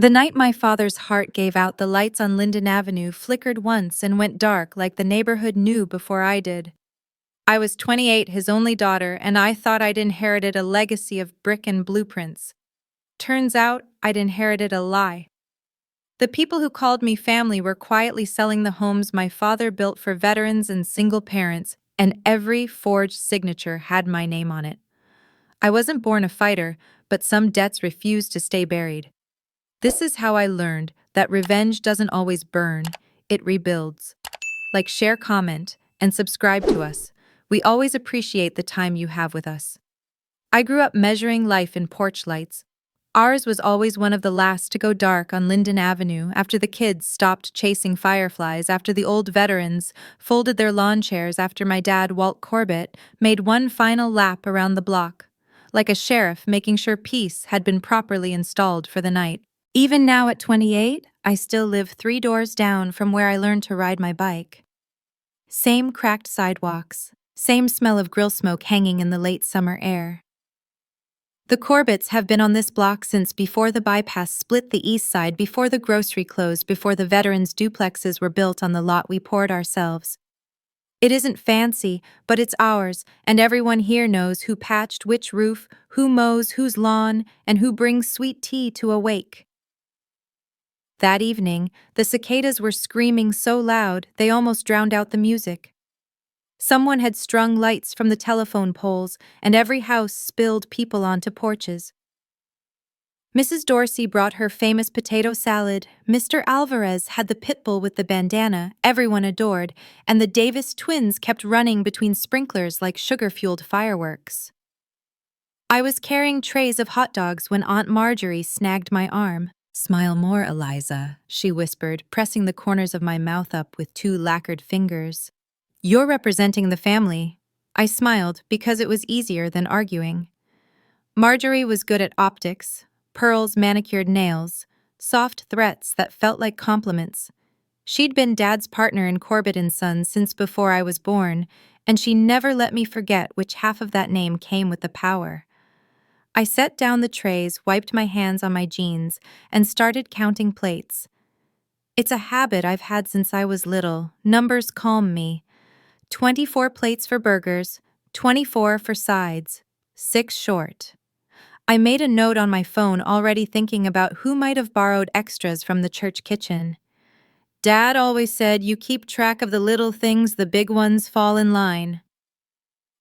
The night my father's heart gave out, the lights on Linden Avenue flickered once and went dark like the neighborhood knew before I did. I was 28, his only daughter, and I thought I'd inherited a legacy of brick and blueprints. Turns out I'd inherited a lie. The people who called me family were quietly selling the homes my father built for veterans and single parents, and every forged signature had my name on it. I wasn't born a fighter, but some debts refused to stay buried. This is how I learned that revenge doesn't always burn, it rebuilds. Like, share, comment, and subscribe to us. We always appreciate the time you have with us. I grew up measuring life in porch lights. Ours was always one of the last to go dark on Linden Avenue after the kids stopped chasing fireflies, after the old veterans folded their lawn chairs, after my dad, Walt Corbett, made one final lap around the block, like a sheriff making sure peace had been properly installed for the night. Even now at 28, I still live 3 doors down from where I learned to ride my bike. Same cracked sidewalks, same smell of grill smoke hanging in the late summer air. The Corbetts have been on this block since before the bypass split the east side, before the grocery closed, before the veterans' duplexes were built on the lot we poured ourselves. It isn't fancy, but it's ours, and everyone here knows who patched which roof, who mows whose lawn, and who brings sweet tea to a wake. That evening, the cicadas were screaming so loud they almost drowned out the music. Someone had strung lights from the telephone poles, and every house spilled people onto porches. Mrs. Dorsey brought her famous potato salad, Mr. Alvarez had the pit bull with the bandana everyone adored, and the Davis twins kept running between sprinklers like sugar-fueled fireworks. I was carrying trays of hot dogs when Aunt Marjorie snagged my arm. "Smile more, Eliza," she whispered, pressing the corners of my mouth up with 2 lacquered fingers. "You're representing the family." I smiled because it was easier than arguing. Marjorie was good at optics, pearls, manicured nails, soft threats that felt like compliments. She'd been Dad's partner in Corbett & Sons since before I was born, and she never let me forget which half of that name came with the power. I set down the trays, wiped my hands on my jeans, and started counting plates. It's a habit I've had since I was little. Numbers calm me. 24 plates for burgers, 24 for sides, 6 short. I made a note on my phone, already thinking about who might have borrowed extras from the church kitchen. Dad always said, "You keep track of the little things, the big ones fall in line."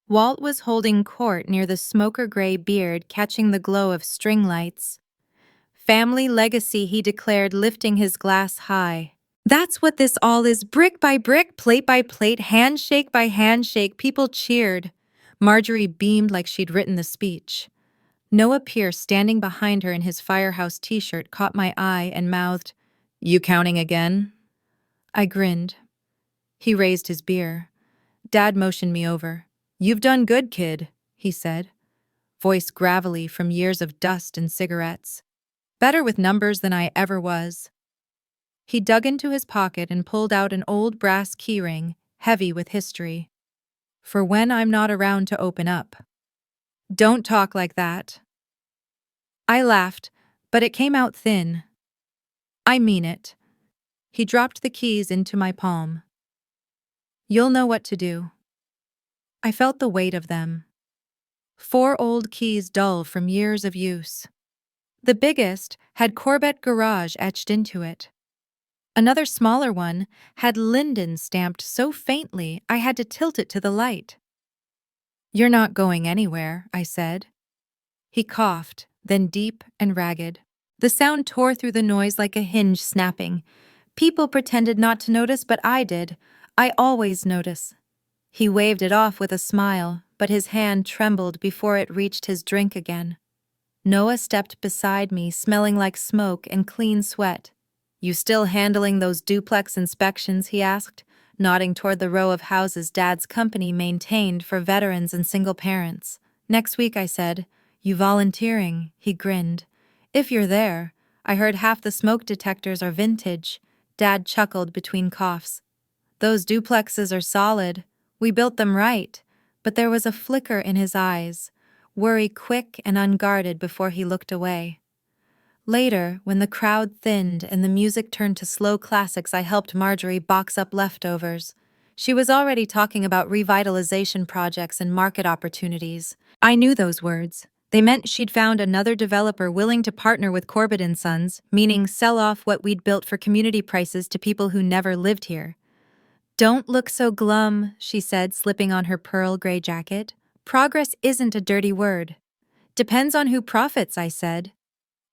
Walt was holding court near the smoker-gray beard, catching the glow of string lights. "Family legacy," he declared, lifting his glass high. "That's what this all is, brick by brick, plate by plate, handshake by handshake." People cheered. Marjorie beamed like she'd written the speech. Noah Pierce, standing behind her in his Firehouse t-shirt, caught my eye and mouthed, "You counting again?" I grinned. He raised his beer. Dad motioned me over. "You've done good, kid," he said, voice gravelly from years of dust and cigarettes. "Better with numbers than I ever was." He dug into his pocket and pulled out an old brass keyring, heavy with history. "For when I'm not around to open up." "Don't talk like that." I laughed, but it came out thin. "I mean it." He dropped the keys into my palm. "You'll know what to do." I felt the weight of them. 4 old keys, dull from years of use. The biggest had Corbett Garage etched into it. Another smaller one had Linden stamped so faintly I had to tilt it to the light. "You're not going anywhere," I said. He coughed, then deep and ragged. The sound tore through the noise like a hinge snapping. People pretended not to notice, but I did. I always notice. He waved it off with a smile, but his hand trembled before it reached his drink again. Noah stepped beside me, smelling like smoke and clean sweat. "You still handling those duplex inspections?" he asked, nodding toward the row of houses Dad's company maintained for veterans and single parents. "Next week," I said. "You volunteering?" He grinned. "If you're there." I heard half the smoke detectors are vintage. Dad chuckled between coughs. "Those duplexes are solid. We built them right." But there was a flicker in his eyes, worry quick and unguarded before he looked away. Later, when the crowd thinned and the music turned to slow classics, I helped Marjorie box up leftovers. She was already talking about revitalization projects and market opportunities. I knew those words. They meant she'd found another developer willing to partner with Corbett and Sons, meaning sell off what we'd built for community prices to people who never lived here. "Don't look so glum," she said, slipping on her pearl gray jacket. "Progress isn't a dirty word." "Depends on who profits," I said.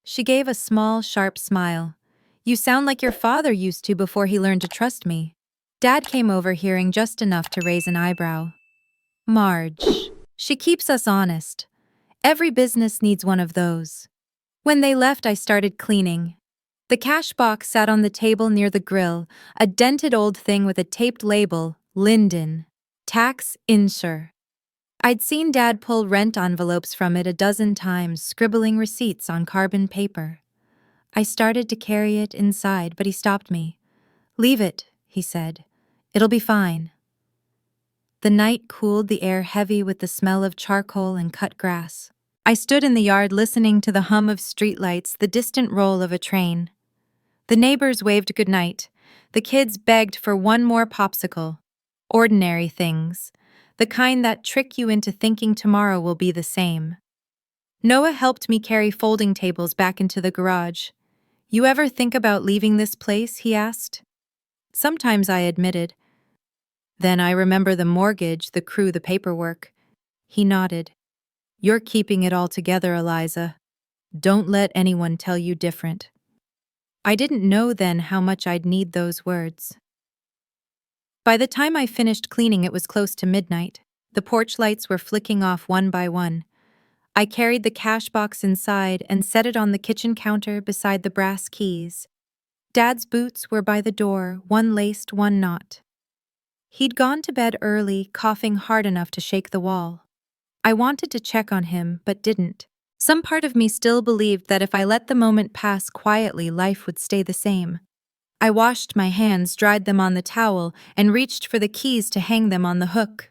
She gave a small, sharp smile. "You sound like your father used to before he learned to trust me." Dad came over hearing just enough to raise an eyebrow. "Marge. She keeps us honest. Every business needs one of those." When they left, I started cleaning. The cash box sat on the table near the grill, a dented old thing with a taped label, Linden. Tax insure. I'd seen Dad pull rent envelopes from it a dozen times, scribbling receipts on carbon paper. I started to carry it inside, but he stopped me. "Leave it," he said. "It'll be fine." The night cooled, the air heavy with the smell of charcoal and cut grass. I stood in the yard listening to the hum of streetlights, the distant roll of a train. The neighbors waved goodnight. The kids begged for one more popsicle. Ordinary things, the kind that trick you into thinking tomorrow will be the same. Noah helped me carry folding tables back into the garage. "You ever think about leaving this place?" he asked. Sometimes, I admitted. Then I remember the mortgage, the crew, the paperwork. He nodded. "You're keeping it all together, Eliza. Don't let anyone tell you different." I didn't know then how much I'd need those words. By the time I finished cleaning, it was close to midnight. The porch lights were flicking off one by one. I carried the cash box inside and set it on the kitchen counter beside the brass keys. Dad's boots were by the door, one laced, one not. He'd gone to bed early, coughing hard enough to shake the wall. I wanted to check on him, but didn't. Some part of me still believed that if I let the moment pass quietly, life would stay the same. I washed my hands, dried them on the towel, and reached for the keys to hang them on the hook.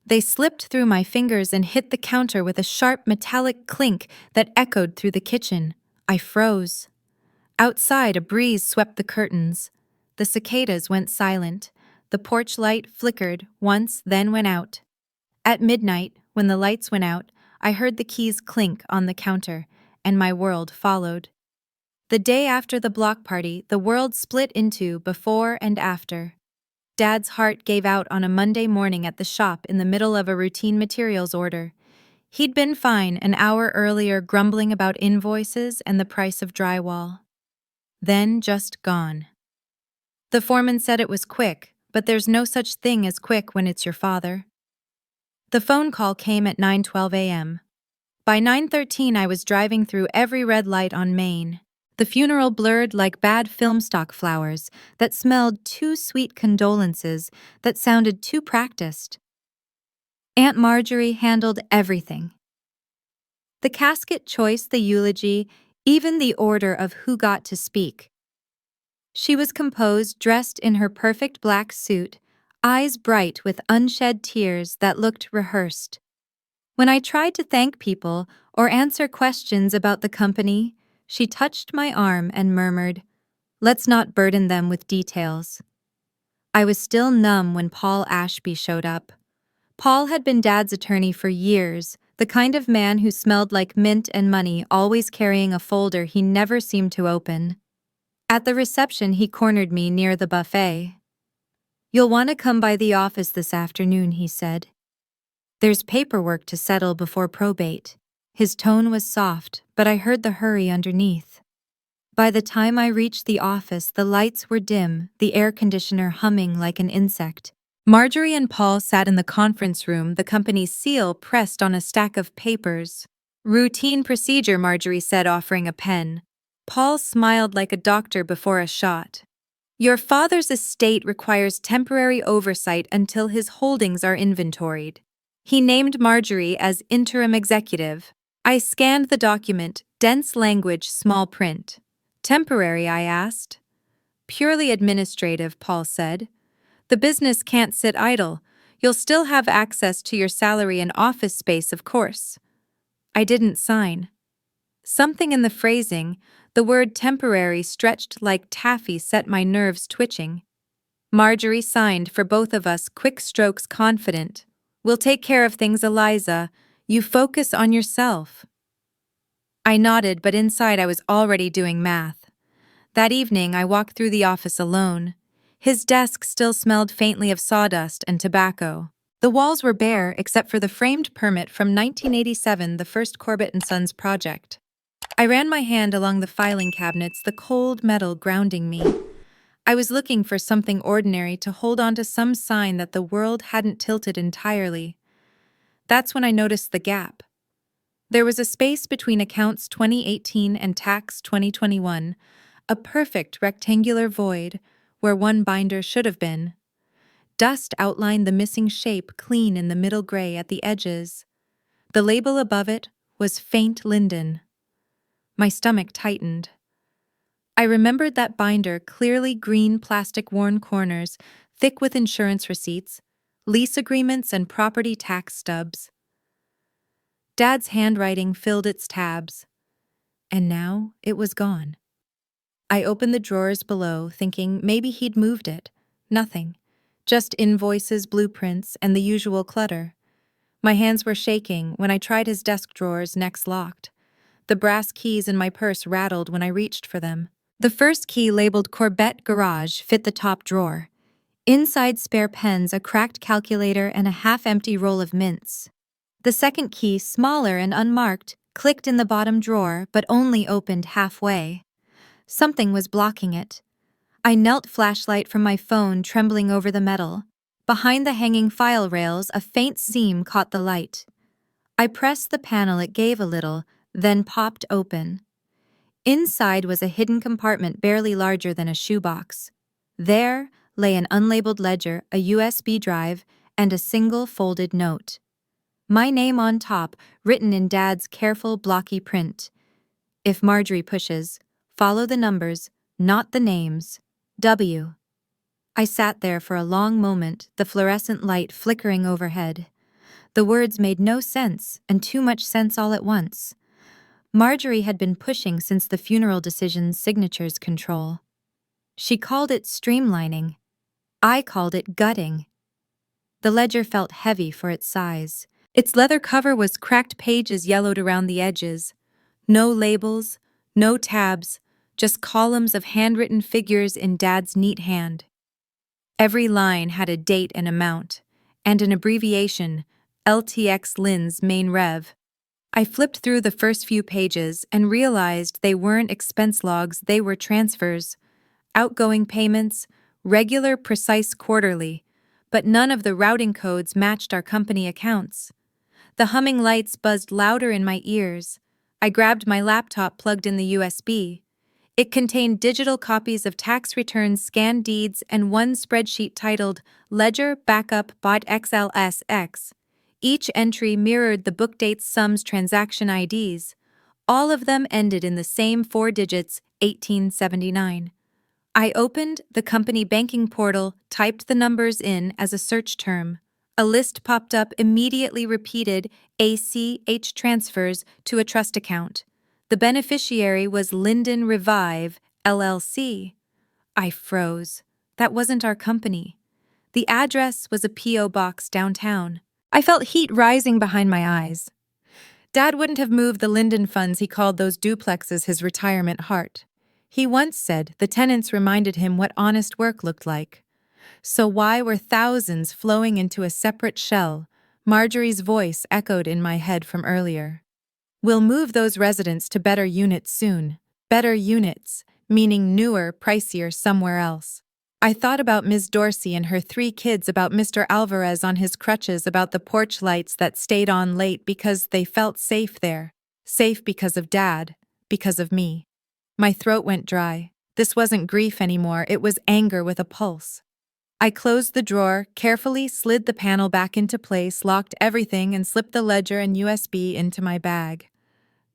They slipped through my fingers and hit the counter with a sharp metallic clink that echoed through the kitchen. I froze. Outside, a breeze swept the curtains. The cicadas went silent. The porch light flickered once, then went out. At midnight, when the lights went out, I heard the keys clink on the counter, and my world followed. The day after the block party, the world split into before and after. Dad's heart gave out on a Monday morning at the shop in the middle of a routine materials order. He'd been fine an hour earlier, grumbling about invoices and the price of drywall. Then just gone. The foreman said it was quick, but there's no such thing as quick when it's your father. The phone call came at 9:12 a.m. By 9:13, I was driving through every red light on Main. The funeral blurred like bad film stock flowers that smelled too sweet, condolences that sounded too practiced. Aunt Marjorie handled everything. The casket choice, the eulogy, even the order of who got to speak. She was composed, dressed in her perfect black suit, eyes bright with unshed tears that looked rehearsed. When I tried to thank people or answer questions about the company, she touched my arm and murmured, "Let's not burden them with details." I was still numb when Paul Ashby showed up. Paul had been Dad's attorney for years, the kind of man who smelled like mint and money, always carrying a folder he never seemed to open. At the reception, he cornered me near the buffet. "You'll want to come by the office this afternoon," he said. "There's paperwork to settle before probate." His tone was soft, but I heard the hurry underneath. By the time I reached the office, the lights were dim, the air conditioner humming like an insect. Marjorie and Paul sat in the conference room, the company's seal pressed on a stack of papers. "Routine procedure," Marjorie said, offering a pen. Paul smiled like a doctor before a shot. "Your father's estate requires temporary oversight until his holdings are inventoried." He named Marjorie as interim executive. I scanned the document, dense language, small print. "Temporary?" I asked. "Purely administrative," Paul said. "The business can't sit idle. You'll still have access to your salary and office space, of course." I didn't sign. Something in the phrasing, the word temporary stretched like taffy, set my nerves twitching. Marjorie signed for both of us, quick strokes, confident. "We'll take care of things, Eliza. You focus on yourself." I nodded, but inside I was already doing math. That evening I walked through the office alone. His desk still smelled faintly of sawdust and tobacco. The walls were bare except for the framed permit from 1987, the first Corbett & Sons project. I ran my hand along the filing cabinets, the cold metal grounding me. I was looking for something ordinary to hold on to, some sign that the world hadn't tilted entirely. That's when I noticed the gap. There was a space between accounts 2018 and tax 2021, a perfect rectangular void where one binder should have been. Dust outlined the missing shape clean in the middle gray at the edges. The label above it was faint linden. My stomach tightened. I remembered that binder, clearly green plastic, worn corners, thick with insurance receipts, lease agreements, and property tax stubs. Dad's handwriting filled its tabs, and now it was gone. I opened the drawers below, thinking maybe he'd moved it. Nothing. Just invoices, blueprints, and the usual clutter. My hands were shaking when I tried his desk drawers, next locked. The brass keys in my purse rattled when I reached for them. The first key, labeled Corbett Garage, fit the top drawer. Inside, spare pens, a cracked calculator, and a half-empty roll of mints. The second key, smaller and unmarked, clicked in the bottom drawer, but only opened halfway. Something was blocking it. I knelt, flashlight from my phone trembling over the metal. Behind the hanging file rails, a faint seam caught the light. I pressed the panel, it gave a little, then popped open. Inside was a hidden compartment barely larger than a shoebox. There lay an unlabeled ledger, a USB drive, and a single folded note. My name on top, written in Dad's careful, blocky print. "If Marjorie pushes, follow the numbers, not the names. W." I sat there for a long moment, the fluorescent light flickering overhead. The words made no sense, and too much sense all at once. Marjorie had been pushing since the funeral decision's signatures control. She called it streamlining. I called it gutting. The ledger felt heavy for its size. Its leather cover was cracked, pages yellowed around the edges. No labels, no tabs, just columns of handwritten figures in Dad's neat hand. Every line had a date and amount, and an abbreviation, LTX Lynn's main rev. I flipped through the first few pages and realized they weren't expense logs, they were transfers. Outgoing payments, regular, precise, quarterly, but none of the routing codes matched our company accounts. The humming lights buzzed louder in my ears. I grabbed my laptop, plugged in the USB. It contained digital copies of tax returns, scanned deeds, and one spreadsheet titled Ledger Backup Bot XLSX. Each entry mirrored the book dates, sums, transaction IDs. All of them ended in the same 4 digits, 1879. I opened the company banking portal, typed the numbers in as a search term. A list popped up, immediately repeated ACH transfers to a trust account. The beneficiary was Linden Revive, LLC. I froze. That wasn't our company. The address was a P.O. box downtown. I felt heat rising behind my eyes. Dad wouldn't have moved the Linden funds. He called those duplexes his retirement heart. He once said the tenants reminded him what honest work looked like. So why were thousands flowing into a separate shell? Marjorie's voice echoed in my head from earlier. "We'll move those residents to better units soon." Better units, meaning newer, pricier somewhere else. I thought about Ms. Dorsey and her 3 kids, about Mr. Alvarez on his crutches, about the porch lights that stayed on late because they felt safe there. Safe because of Dad, because of me. My throat went dry. This wasn't grief anymore, it was anger with a pulse. I closed the drawer, carefully slid the panel back into place, locked everything, and slipped the ledger and USB into my bag.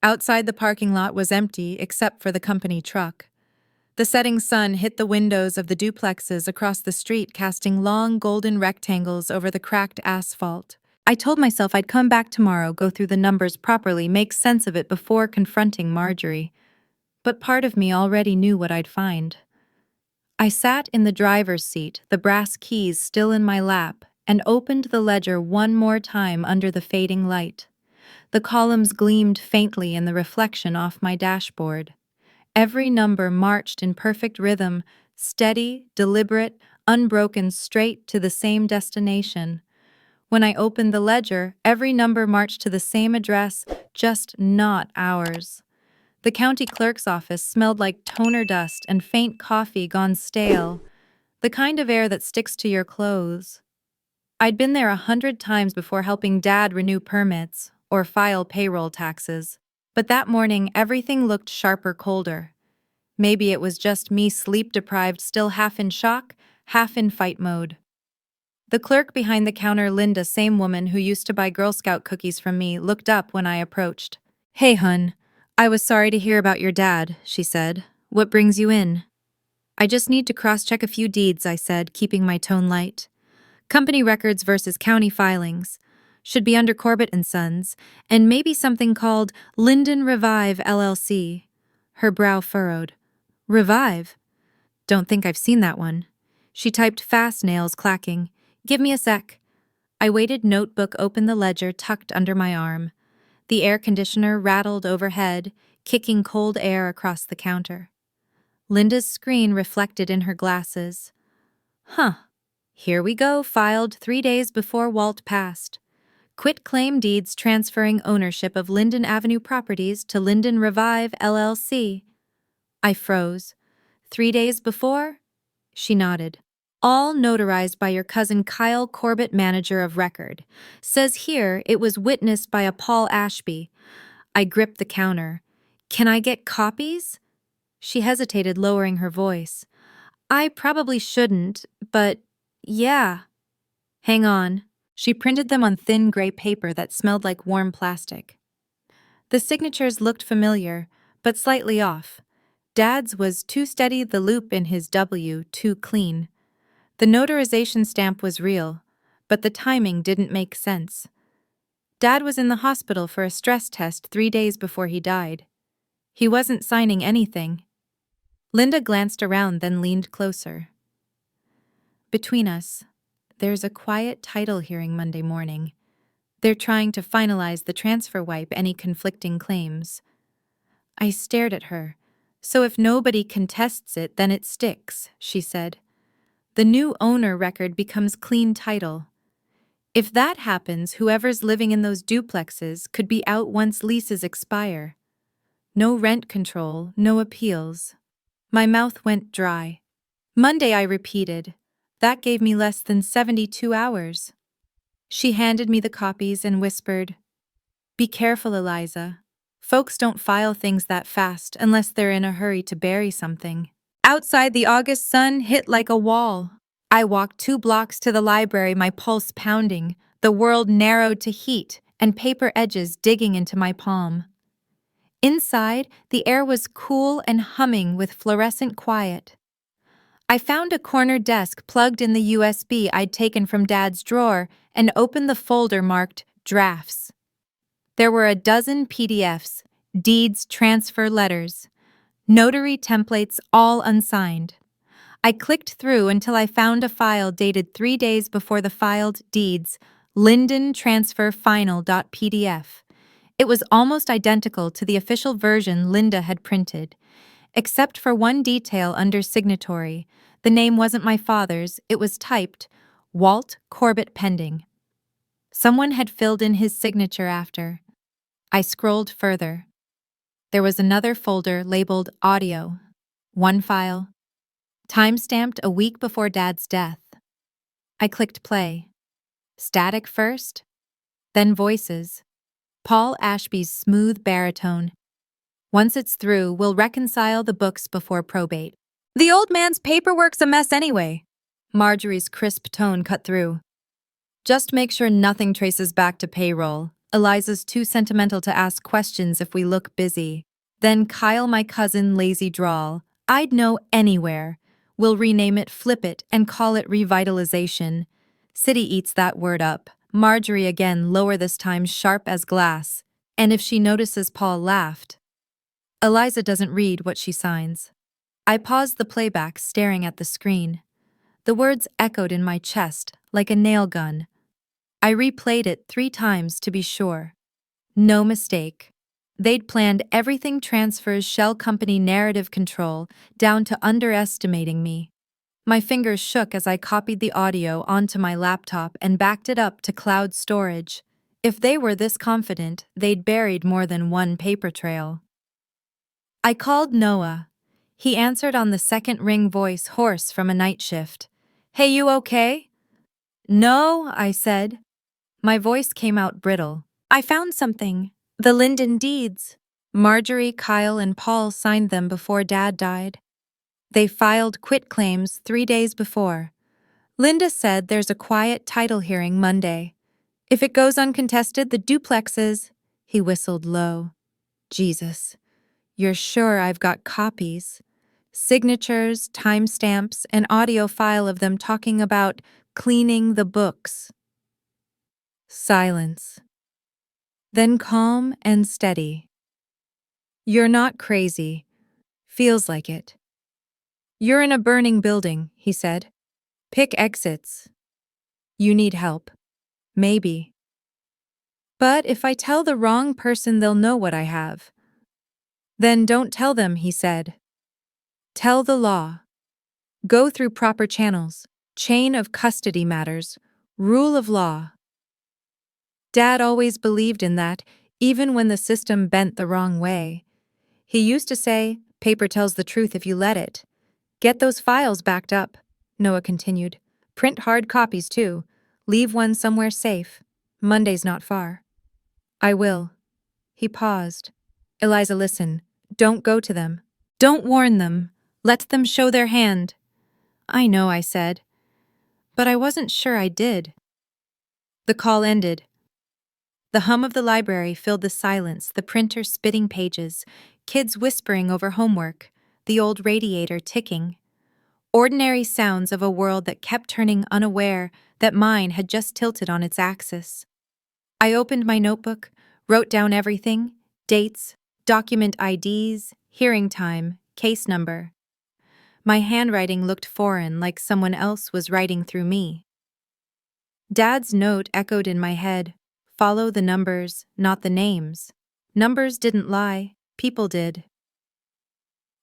Outside, the parking lot was empty except for the company truck. The setting sun hit the windows of the duplexes across the street, casting long golden rectangles over the cracked asphalt. I told myself I'd come back tomorrow, go through the numbers properly, make sense of it before confronting Marjorie. But part of me already knew what I'd find. I sat in the driver's seat, the brass keys still in my lap, and opened the ledger one more time under the fading light. The columns gleamed faintly in the reflection off my dashboard. Every number marched in perfect rhythm, steady, deliberate, unbroken, straight to the same destination. When I opened the ledger, every number marched to the same address, just not ours. The county clerk's office smelled like toner dust and faint coffee gone stale, the kind of air that sticks to your clothes. I'd been there 100 times before helping Dad renew permits or file payroll taxes, but that morning everything looked sharper, colder. Maybe it was just me, sleep-deprived, still half in shock, half in fight mode. The clerk behind the counter, Linda, same woman who used to buy Girl Scout cookies from me, looked up when I approached. "Hey, hun. I was sorry to hear about your dad," she said. "What brings you in?" "I just need to cross-check a few deeds," I said, keeping my tone light. "Company records versus county filings. Should be under Corbett and Sons, and maybe something called Linden Revive LLC. Her brow furrowed. "Revive? Don't think I've seen that one." She typed fast, nails clacking. "Give me a sec." I waited, notebook open, the ledger tucked under my arm. The air conditioner rattled overhead, kicking cold air across the counter. Linda's screen reflected in her glasses. Huh. Here we go, filed 3 days before Walt passed. Quit claim deeds transferring ownership of Linden Avenue properties to Linden Revive LLC. I froze. 3 days before? She nodded. All notarized by your cousin Kyle Corbett, manager of record. Says here it was witnessed by a Paul Ashby. I gripped the counter. Can I get copies? She hesitated, lowering her voice. I probably shouldn't, but yeah. Hang on. She printed them on thin gray paper that smelled like warm plastic. The signatures looked familiar, but slightly off. Dad's was too steady, the loop in his W too clean. The notarization stamp was real, but the timing didn't make sense. Dad was in the hospital for a stress test 3 days before he died. He wasn't signing anything. Linda glanced around, then leaned closer. Between us, there's a quiet title hearing Monday morning. They're trying to finalize the transfer, wipe any conflicting claims. I stared at her. So if nobody contests it, then it sticks, she said. The new owner record becomes clean title. If that happens, whoever's living in those duplexes could be out once leases expire. No rent control, no appeals. My mouth went dry. Monday, I repeated. That gave me less than 72 hours. She handed me the copies and whispered, "Be careful, Eliza. Folks don't file things that fast unless they're in a hurry to bury something." Outside, the August sun hit like a wall. I walked 2 blocks to the library, my pulse pounding, the world narrowed to heat and paper edges digging into my palm. Inside, the air was cool and humming with fluorescent quiet. I found a corner desk, plugged in the USB I'd taken from Dad's drawer, and opened the folder marked Drafts. There were a dozen PDFs, deeds, transfer letters, notary templates, all unsigned. I clicked through until I found a file dated 3 days before the filed deeds, Linden Transfer Final.pdf. It was almost identical to the official version Linda had printed, except for one detail under signatory. The name wasn't my father's, it was typed, Walt Corbett pending. Someone had filled in his signature after. I scrolled further. There was another folder labeled Audio. One file. Time-stamped a week before Dad's death. I clicked play. Static first, then voices. Paul Ashby's smooth baritone. "Once it's through, we'll reconcile the books before probate." "The old man's paperwork's a mess anyway." Marjorie's crisp tone cut through. "Just make sure nothing traces back to payroll. Eliza's too sentimental to ask questions if we look busy." Then Kyle, my cousin, lazy drawl. "I'd know anywhere. We'll rename it, flip it, and call it Revitalization. City eats that word up. Marjorie again, lower this time, sharp as glass. And if she notices, Paul laughed. Eliza doesn't read what she signs. I paused the playback, staring at the screen. The words echoed in my chest like a nail gun. I replayed it 3 times to be sure. No mistake. They'd planned everything, transfers, shell company, narrative control, down to underestimating me. My fingers shook as I copied the audio onto my laptop and backed it up to cloud storage. If they were this confident, they'd buried more than one paper trail. I called Noah. He answered on the second ring, voice hoarse from a night shift. "Hey, you okay?" "No," I said. My voice came out brittle. "I found something. The Linden deeds. Marjorie, Kyle, and Paul signed them before Dad died. They filed quitclaims 3 days before. Linda said there's a quiet title hearing Monday. If it goes uncontested, the duplexes—" He whistled low. "Jesus, you're sure I've got copies? Signatures, timestamps, an audio file of them talking about cleaning the books." Silence. Then calm and steady. "You're not crazy. Feels like it. You're in a burning building," he said. "Pick exits. You need help. Maybe. But if I tell the wrong person, they'll know what I have." "Then don't tell them," he said. "Tell the law. Go through proper channels. Chain of custody matters. Rule of law." Dad always believed in that, even when the system bent the wrong way. He used to say, "Paper tells the truth if you let it." "Get those files backed up," Noah continued. "Print hard copies, too. Leave one somewhere safe. Monday's not far." "I will." He paused. "Eliza, listen. Don't go to them. Don't warn them. Let them show their hand." "I know," I said. But I wasn't sure I did. The call ended. The hum of the library filled the silence, the printer spitting pages, kids whispering over homework, the old radiator ticking. Ordinary sounds of a world that kept turning, unaware that mine had just tilted on its axis. I opened my notebook, wrote down everything: dates, document IDs, hearing time, case number. My handwriting looked foreign, like someone else was writing through me. Dad's note echoed in my head. Follow the numbers, not the names. Numbers didn't lie, people did.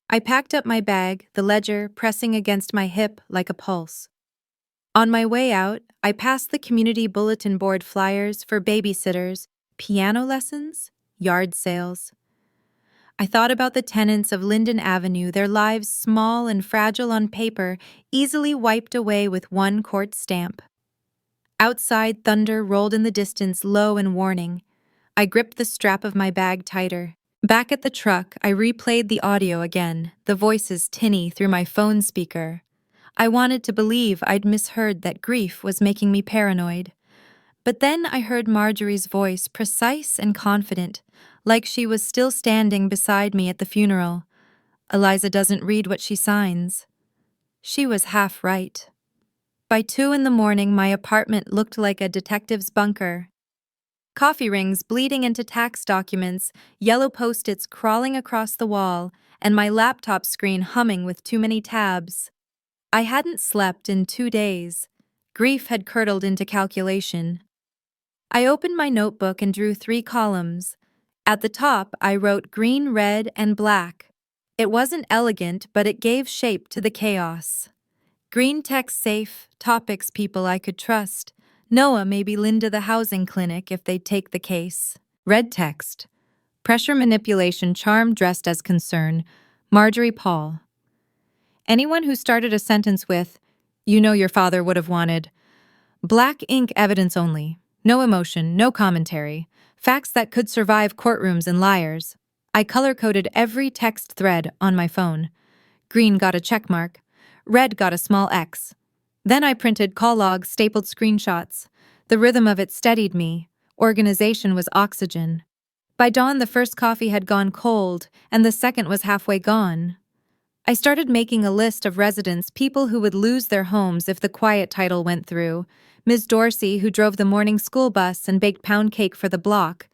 I packed up my bag, the ledger pressing against my hip like a pulse. On my way out, I passed the community bulletin board flyers for babysitters, piano lessons, yard sales. I thought about the tenants of Linden Avenue, their lives small and fragile on paper, easily wiped away with one court stamp. Outside, thunder rolled in the distance, low and warning. I gripped the strap of my bag tighter. Back at the truck, I replayed the audio again, the voices tinny through my phone speaker. I wanted to believe I'd misheard, that grief was making me paranoid. But then I heard Marjorie's voice, precise and confident, like she was still standing beside me at the funeral. "Eliza doesn't read what she signs." She was half right. By 2 in the morning, my apartment looked like a detective's bunker. Coffee rings bleeding into tax documents, yellow Post-its crawling across the wall, and my laptop screen humming with too many tabs. I hadn't slept in 2 days. Grief had curdled into calculation. I opened my notebook and drew 3 columns. At the top, I wrote green, red, and black. It wasn't elegant, but it gave shape to the chaos. Green text, safe, topics, people I could trust. Noah, maybe Linda, the housing clinic, if they'd take the case. Red text, pressure, manipulation, charm dressed as concern. Marjorie, Paul. Anyone who started a sentence with, "You know your father would have wanted." Black ink, evidence only. No emotion, no commentary. Facts that could survive courtrooms and liars. I color-coded every text thread on my phone. Green got a check mark. Red got a small X. Then I printed call logs, stapled screenshots. The rhythm of it steadied me. Organization was oxygen. By dawn, the first coffee had gone cold, and the second was halfway gone. I started making a list of residents, people who would lose their homes if the quiet title went through. Ms. Dorsey, who drove the morning school bus and baked pound cake for the block,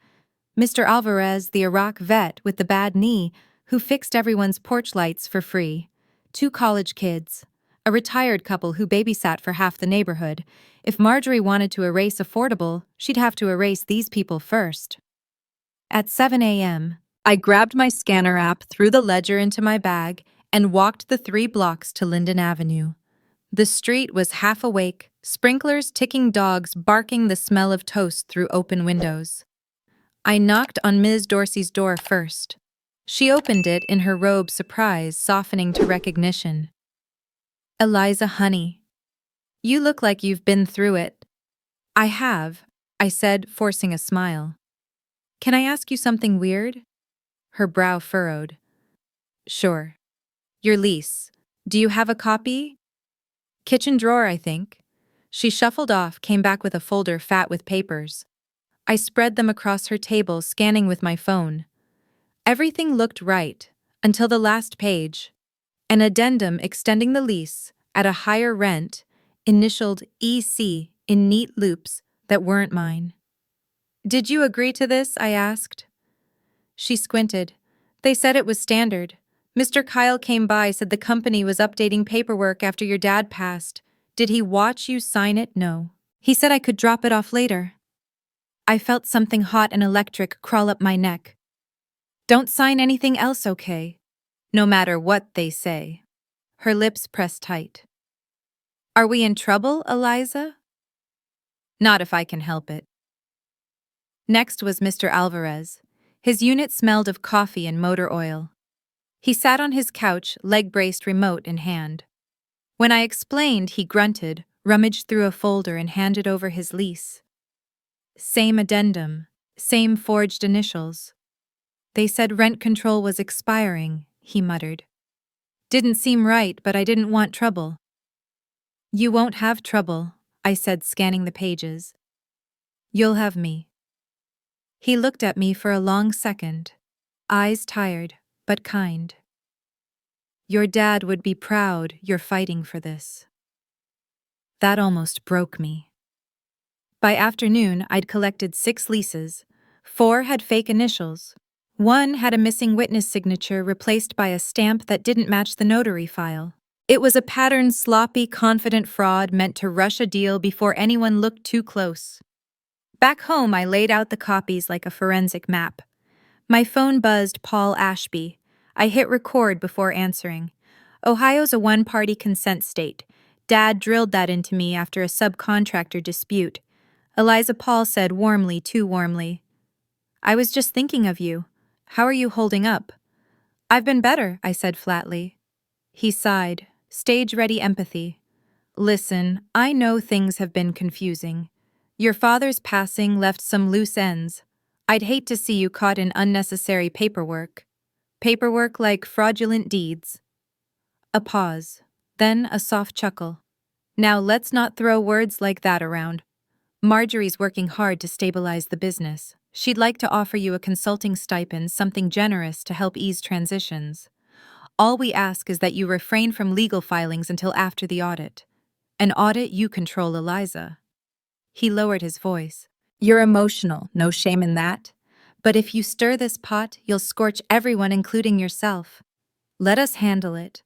Mr. Alvarez, the Iraq vet with the bad knee, who fixed everyone's porch lights for free, 2 college kids, a retired couple who babysat for half the neighborhood. If Marjorie wanted to erase affordable, she'd have to erase these people first. At 7 a.m., I grabbed my scanner app, threw the ledger into my bag, and walked the 3 blocks to Linden Avenue. The street was half awake, sprinklers ticking, dogs barking, the smell of toast through open windows. I knocked on Ms. Dorsey's door first. She opened it in her robe, surprise softening to recognition. "Eliza, honey. You look like you've been through it." "I have," I said, forcing a smile. "Can I ask you something weird?" Her brow furrowed. "Sure. Your lease. Do you have a copy?" "Kitchen drawer, I think." She shuffled off, came back with a folder fat with papers. I spread them across her table, scanning with my phone. Everything looked right, until the last page. An addendum extending the lease, at a higher rent, initialed EC in neat loops that weren't mine. "Did you agree to this?" I asked. She squinted. "They said it was standard. Mr. Kyle came by, said the company was updating paperwork after your dad passed. Did he watch you sign it?" "No. He said I could drop it off later." I felt something hot and electric crawl up my neck. "Don't sign anything else, okay? No matter what they say." Her lips pressed tight. "Are we in trouble, Eliza?" "Not if I can help it." Next was Mr. Alvarez. His unit smelled of coffee and motor oil. He sat on his couch, leg-braced, remote in hand. When I explained, he grunted, rummaged through a folder, and handed over his lease. Same addendum, same forged initials. "They said rent control was expiring," he muttered. "Didn't seem right, but I didn't want trouble." "You won't have trouble," I said, scanning the pages. "You'll have me." He looked at me for a long second, eyes tired, but kind. "Your dad would be proud you're fighting for this." That almost broke me. By afternoon, I'd collected 6 leases. 4 had fake initials. 1 had a missing witness signature replaced by a stamp that didn't match the notary file. It was a patterned, sloppy, confident fraud meant to rush a deal before anyone looked too close. Back home, I laid out the copies like a forensic map. My phone buzzed Paul Ashby. I hit record before answering. "Ohio's a one-party consent state. Dad drilled that into me after a subcontractor dispute." Eliza Paul said warmly, too warmly. "I was just thinking of you. How are you holding up?" "I've been better," I said flatly. He sighed, stage-ready empathy. "Listen, I know things have been confusing. Your father's passing left some loose ends. I'd hate to see you caught in unnecessary paperwork. Paperwork like fraudulent deeds." A pause, then a soft chuckle. "Now let's not throw words like that around. Marjorie's working hard to stabilize the business. She'd like to offer you a consulting stipend, something generous to help ease transitions. All we ask is that you refrain from legal filings until after the audit. An audit you control, Eliza." He lowered his voice. "You're emotional, no shame in that. But if you stir this pot, you'll scorch everyone, including yourself. Let us handle it."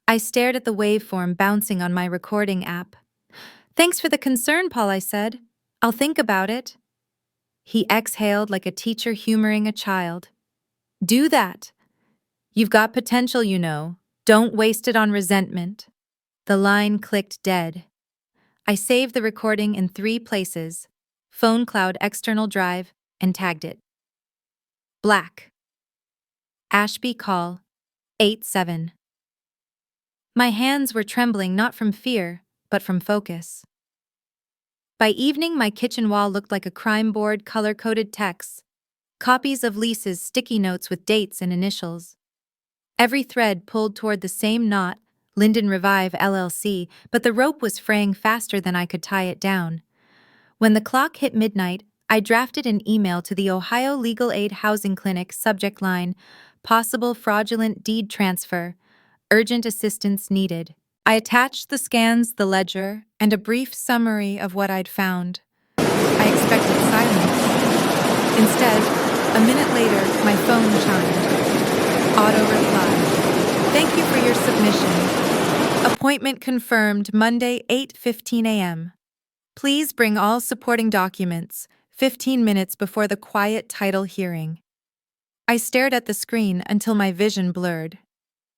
I stared at the waveform bouncing on my recording app. "Thanks for the concern, Paul," I said. "I'll think about it." He exhaled like a teacher humoring a child. "Do that. You've got potential, you know. Don't waste it on resentment." The line clicked dead. I saved the recording in 3 places: phone cloud, external drive, and tagged it. Black. Ashby call. 8-7. My hands were trembling, not from fear, but from focus. By evening, my kitchen wall looked like a crime board, color-coded texts, copies of leases, sticky notes with dates and initials. Every thread pulled toward the same knot, Linden Revive LLC, but the rope was fraying faster than I could tie it down. When the clock hit midnight, I drafted an email to the Ohio Legal Aid Housing Clinic, subject line, "Possible fraudulent deed transfer. Urgent assistance needed." I attached the scans, the ledger, and a brief summary of what I'd found. I expected silence. Instead, a minute later, my phone chimed. Auto reply. Thank you for your submission. Appointment confirmed Monday, 8:15 a.m. Please bring all supporting documents, 15 minutes before the quiet title hearing. I stared at the screen until my vision blurred.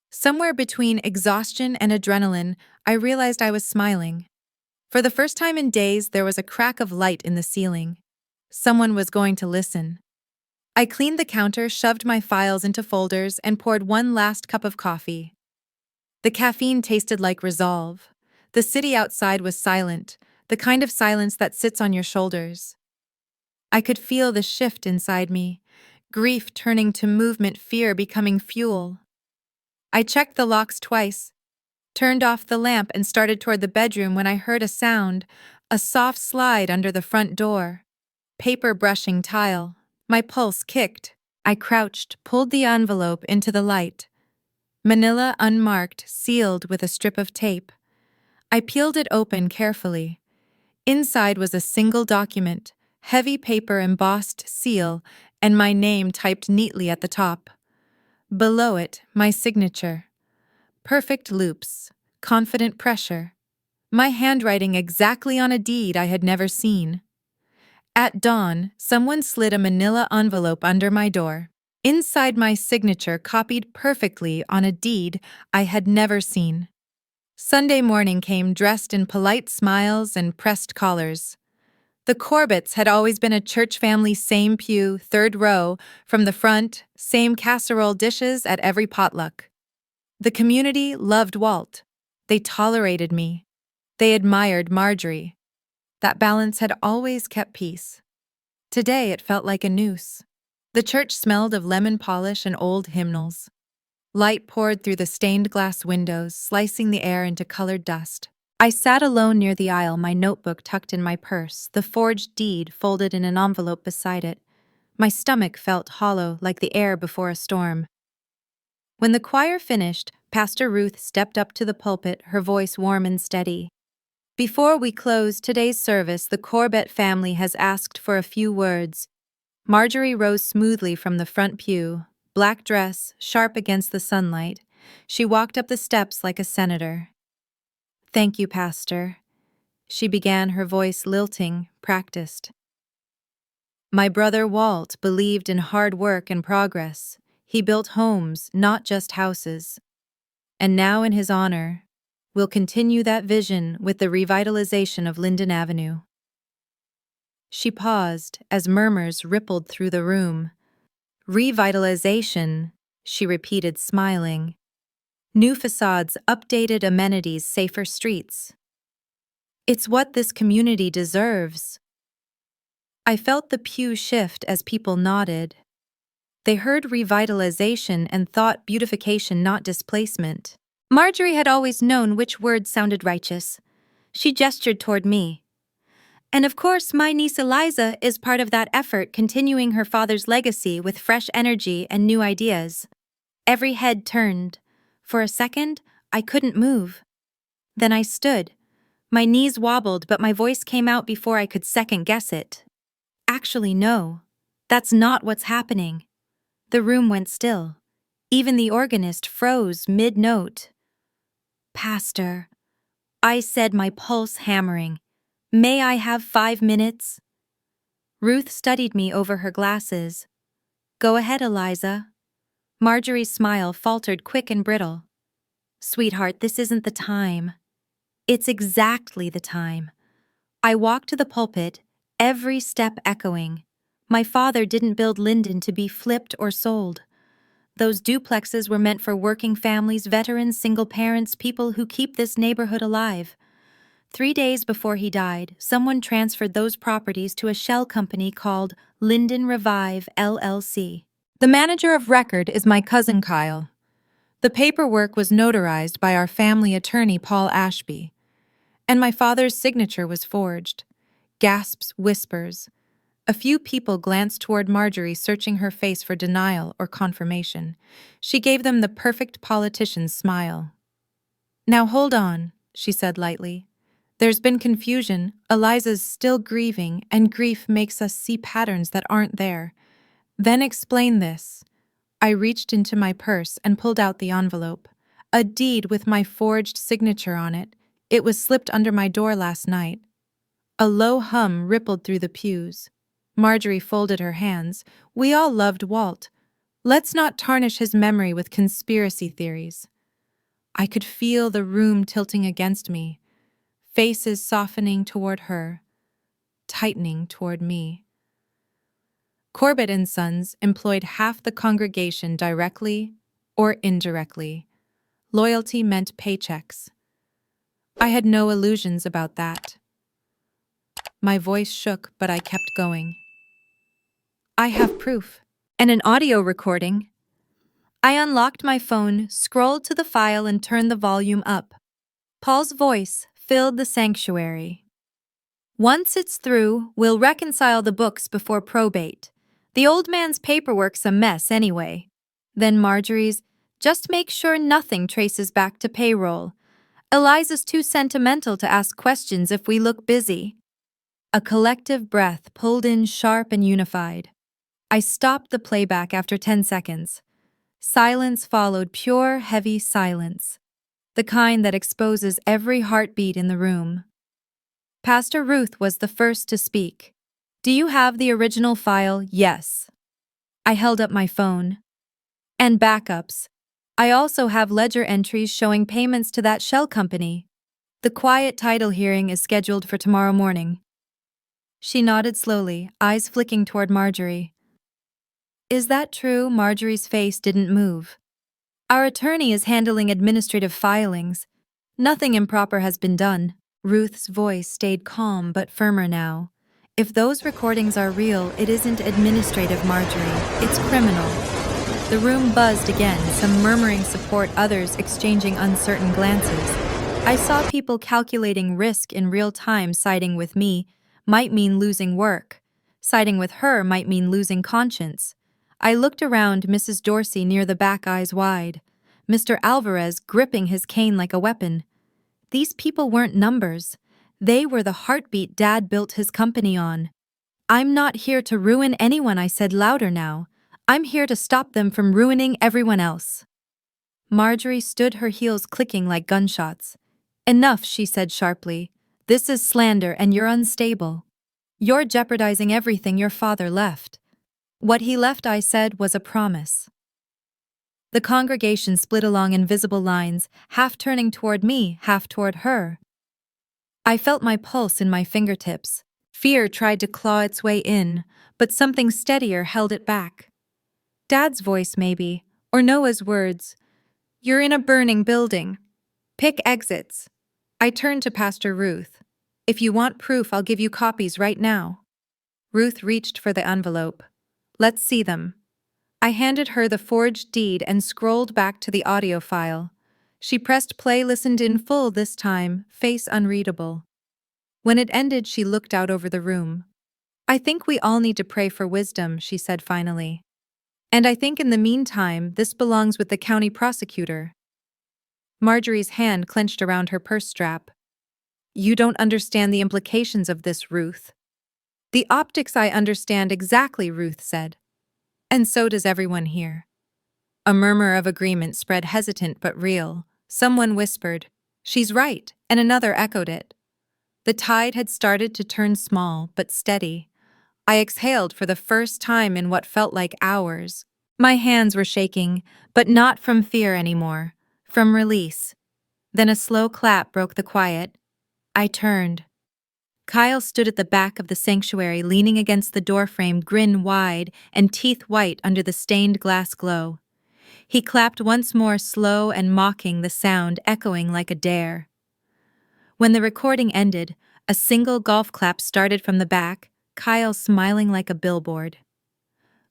Somewhere between exhaustion and adrenaline, I realized I was smiling. For the first time in days, there was a crack of light in the ceiling. Someone was going to listen. I cleaned the counter, shoved my files into folders, and poured one last cup of coffee. The caffeine tasted like resolve. The city outside was silent, the kind of silence that sits on your shoulders. I could feel the shift inside me, grief turning to movement, fear becoming fuel. I checked the locks twice, turned off the lamp, and started toward the bedroom when I heard a sound, a soft slide under the front door. Paper brushing tile. My pulse kicked. I crouched, pulled the envelope into the light. Manila unmarked, sealed with a strip of tape. I peeled it open carefully. Inside was a single document, heavy paper embossed seal, and my name typed neatly at the top. Below it, my signature. Perfect loops, confident pressure. My handwriting exactly on a deed I had never seen. At dawn, someone slid a manila envelope under my door. Inside, my signature copied perfectly on a deed I had never seen. Sunday morning came dressed in polite smiles and pressed collars. The Corbetts had always been a church family, same pew, third row, from the front, same casserole dishes at every potluck. The community loved Walt. They tolerated me. They admired Marjorie. That balance had always kept peace. Today it felt like a noose. The church smelled of lemon polish and old hymnals. Light poured through the stained glass windows, slicing the air into colored dust. I sat alone near the aisle, my notebook tucked in my purse, the forged deed folded in an envelope beside it. My stomach felt hollow, like the air before a storm. When the choir finished, Pastor Ruth stepped up to the pulpit, her voice warm and steady. Before we close today's service, the Corbett family has asked for a few words. Marjorie rose smoothly from the front pew, black dress, sharp against the sunlight. She walked up the steps like a senator. Thank you, Pastor. She began, her voice lilting, practiced. My brother Walt believed in hard work and progress. He built homes, not just houses. And now, in his honor, we'll continue that vision with the revitalization of Linden Avenue. She paused as murmurs rippled through the room. Revitalization, she repeated, smiling. New facades, updated amenities, safer streets. It's what this community deserves. I felt the pew shift as people nodded. They heard revitalization and thought beautification, not displacement. Marjorie had always known which word sounded righteous. She gestured toward me. And of course, my niece Eliza is part of that effort, continuing her father's legacy with fresh energy and new ideas. Every head turned. For a second, I couldn't move. Then I stood. My knees wobbled, but my voice came out before I could second-guess it. Actually, no. That's not what's happening. The room went still. Even the organist froze mid-note. Pastor, I said, my pulse hammering. May I have 5 minutes? Ruth studied me over her glasses. Go ahead, Eliza. Marjorie's smile faltered, quick and brittle. Sweetheart, this isn't the time. It's exactly the time. I walked to the pulpit, every step echoing. My father didn't build Linden to be flipped or sold. Those duplexes were meant for working families, veterans, single parents, people who keep this neighborhood alive. 3 days before he died, someone transferred those properties to a shell company called Linden Revive, LLC. The manager of record is my cousin Kyle. The paperwork was notarized by our family attorney, Paul Ashby, and my father's signature was forged. Gasps, whispers. A few people glanced toward Marjorie, searching her face for denial or confirmation. She gave them the perfect politician's smile. Now hold on, she said lightly. There's been confusion, Eliza's still grieving, and grief makes us see patterns that aren't there. Then explain this. I reached into my purse and pulled out the envelope. A deed with my forged signature on it. It was slipped under my door last night. A low hum rippled through the pews. Marjorie folded her hands. We all loved Walt. Let's not tarnish his memory with conspiracy theories. I could feel the room tilting against me, faces softening toward her, tightening toward me. Corbett and Sons employed half the congregation directly or indirectly. Loyalty meant paychecks. I had no illusions about that. My voice shook, but I kept going. I have proof. And an audio recording. I unlocked my phone, scrolled to the file, and turned the volume up. Paul's voice filled the sanctuary. Once it's through, we'll reconcile the books before probate. The old man's paperwork's a mess anyway. Then Marjorie's, just make sure nothing traces back to payroll. Eliza's too sentimental to ask questions if we look busy. A collective breath pulled in sharp and unified. I stopped the playback after 10 seconds. Silence followed, pure, heavy silence. The kind that exposes every heartbeat in the room. Pastor Ruth was the first to speak. Do you have the original file? Yes. I held up my phone. And backups. I also have ledger entries showing payments to that shell company. The quiet title hearing is scheduled for tomorrow morning. She nodded slowly, eyes flicking toward Marjorie. Is that true? Marjorie's face didn't move. Our attorney is handling administrative filings. Nothing improper has been done. Ruth's voice stayed calm but firmer now. If those recordings are real, it isn't administrative, Marjorie. It's criminal. The room buzzed again, some murmuring support, others exchanging uncertain glances. I saw people calculating risk in real time. Siding with me might mean losing work. Siding with her might mean losing conscience. I looked around, Mrs. Dorsey near the back, eyes wide. Mr. Alvarez gripping his cane like a weapon. These people weren't numbers. They were the heartbeat Dad built his company on. I'm not here to ruin anyone, I said louder now. I'm here to stop them from ruining everyone else. Marjorie stood, her heels clicking like gunshots. Enough, she said sharply. This is slander and you're unstable. You're jeopardizing everything your father left. What he left, I said, was a promise. The congregation split along invisible lines, half turning toward me, half toward her. I felt my pulse in my fingertips. Fear tried to claw its way in, but something steadier held it back. Dad's voice, maybe, or Noah's words. You're in a burning building. Pick exits. I turned to Pastor Ruth. If you want proof, I'll give you copies right now. Ruth reached for the envelope. Let's see them. I handed her the forged deed and scrolled back to the audio file. She pressed play, listened in full this time, face unreadable. When it ended, she looked out over the room. I think we all need to pray for wisdom, she said finally. And I think in the meantime, this belongs with the county prosecutor. Marjorie's hand clenched around her purse strap. You don't understand the implications of this, Ruth. The optics I understand exactly, Ruth said. And so does everyone here. A murmur of agreement spread, hesitant but real. Someone whispered, she's right, and another echoed it. The tide had started to turn small but steady. I exhaled for the first time in what felt like hours. My hands were shaking, but not from fear anymore, from release. Then a slow clap broke the quiet. I turned. Kyle stood at the back of the sanctuary, leaning against the doorframe, grin wide and teeth white under the stained glass glow. He clapped once more, slow and mocking, the sound echoing like a dare. When the recording ended, a single golf clap started from the back, Kyle smiling like a billboard.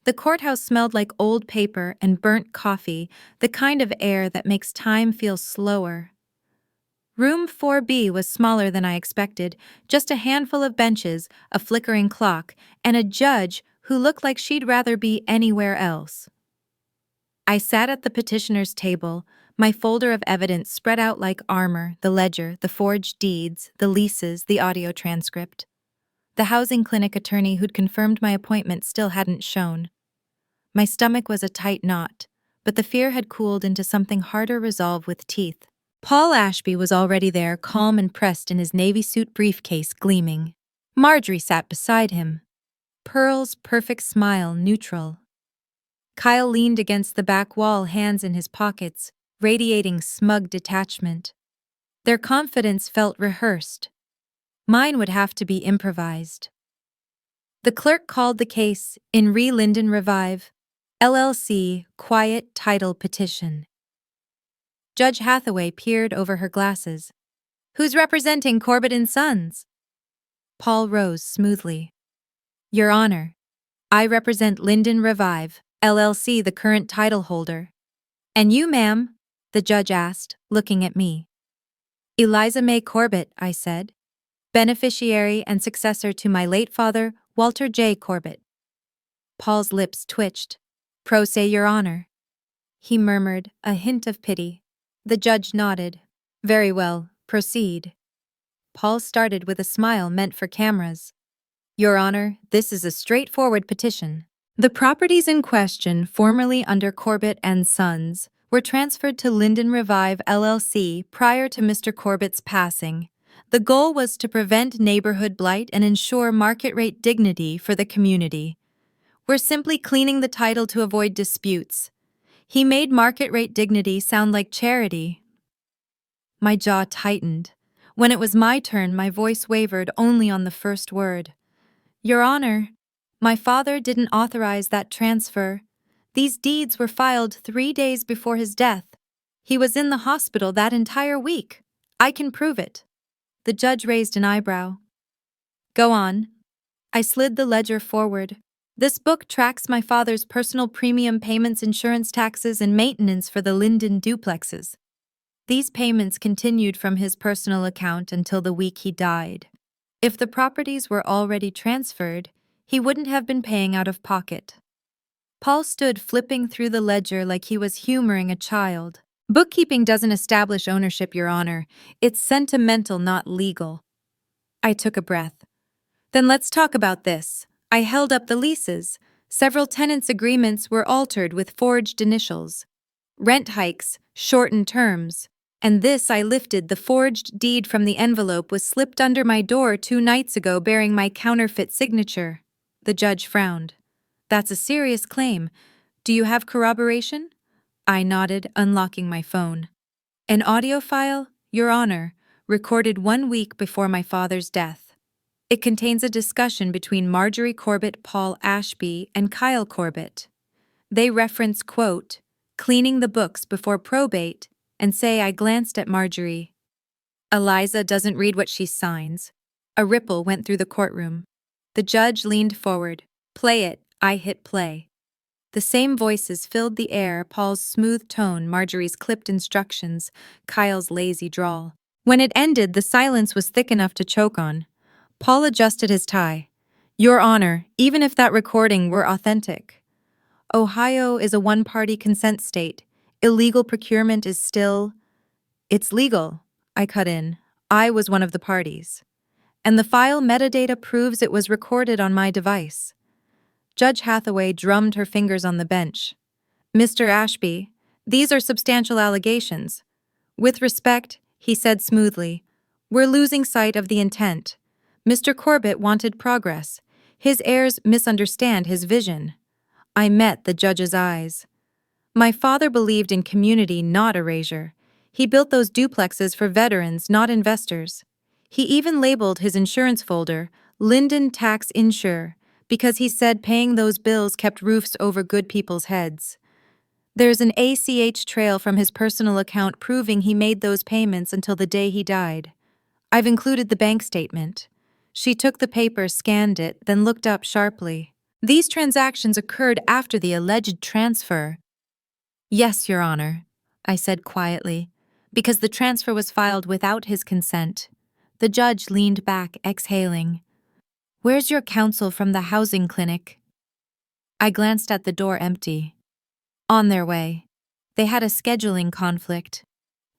The courthouse smelled like old paper and burnt coffee, the kind of air that makes time feel slower. Room 4B was smaller than I expected, just a handful of benches, a flickering clock, and a judge who looked like she'd rather be anywhere else. I sat at the petitioner's table, My folder of evidence spread out like armor: the ledger, the forged deeds, the leases, the audio transcript. The housing clinic attorney who'd confirmed my appointment still hadn't shown. My stomach was a tight knot, but the fear had cooled into something harder resolve with teeth. Paul Ashby was already there, calm and pressed in his navy suit briefcase gleaming. Marjorie sat beside him, Pearl's perfect smile neutral. Kyle leaned against the back wall, hands in his pockets, radiating smug detachment. Their confidence felt rehearsed. Mine would have to be improvised. The clerk called the case in Re Linden Revive, LLC, quiet title petition. Judge Hathaway peered over her glasses. Who's representing Corbett and Sons? Paul rose smoothly. Your Honor, I represent Linden Revive, LLC, the current title holder. And you, ma'am? The judge asked, looking at me. Eliza Mae Corbett, I said. Beneficiary and successor to my late father, Walter J. Corbett. Paul's lips twitched. Pro se, Your Honor. He murmured, a hint of pity. The judge nodded. Very well, proceed. Paul started with a smile meant for cameras. Your Honor, this is a straightforward petition. The properties in question, formerly under Corbett and Sons, were transferred to Linden Revive LLC prior to Mr. Corbett's passing. The goal was to prevent neighborhood blight and ensure market-rate dignity for the community. We're simply cleaning the title to avoid disputes. He made market-rate dignity sound like charity. My jaw tightened. When it was my turn, my voice wavered only on the first word. Your Honor, my father didn't authorize that transfer. These deeds were filed 3 days before his death. He was in the hospital that entire week. I can prove it. The judge raised an eyebrow. Go on. I slid the ledger forward. This book tracks my father's personal premium payments, insurance taxes, and maintenance for the Linden duplexes. These payments continued from his personal account until the week he died. If the properties were already transferred, he wouldn't have been paying out of pocket. Paul stood flipping through the ledger like he was humoring a child. Bookkeeping doesn't establish ownership, Your Honor. It's sentimental, not legal. I took a breath. Then let's talk about this. I held up the leases. Several tenants' agreements were altered with forged initials. Rent hikes, shortened terms. And this, I lifted the forged deed from the envelope, was slipped under my door 2 nights ago bearing my counterfeit signature. The judge frowned. That's a serious claim. Do you have corroboration? I nodded, unlocking my phone. An audio file, Your Honor, recorded 1 week before my father's death. It contains a discussion between Marjorie Corbett, Paul Ashby, and Kyle Corbett. They reference, quote, cleaning the books before probate, and say I glanced at Marjorie. Eliza doesn't read what she signs. A ripple went through the courtroom. The judge leaned forward. Play it. I hit play. The same voices filled the air, Paul's smooth tone, Marjorie's clipped instructions, Kyle's lazy drawl. When it ended, the silence was thick enough to choke on. Paul adjusted his tie. Your Honor, even if that recording were authentic. Ohio is a one-party consent state. Illegal procurement is still... It's legal, I cut in. I was one of the parties. And the file metadata proves it was recorded on my device. Judge Hathaway drummed her fingers on the bench. Mr. Ashby, these are substantial allegations. With respect, he said smoothly, we're losing sight of the intent. Mr. Corbett wanted progress. His heirs misunderstand his vision. I met the judge's eyes. My father believed in community, not erasure. He built those duplexes for veterans, not investors. He even labeled his insurance folder Linden Tax Insure, because he said paying those bills kept roofs over good people's heads. There's an ACH trail from his personal account proving he made those payments until the day he died. I've included the bank statement. She took the paper, scanned it, then looked up sharply. These transactions occurred after the alleged transfer. Yes, Your Honor, I said quietly, because the transfer was filed without his consent. The judge leaned back, exhaling. Where's your counsel from the housing clinic? I glanced at the door, empty. On their way. They had a scheduling conflict.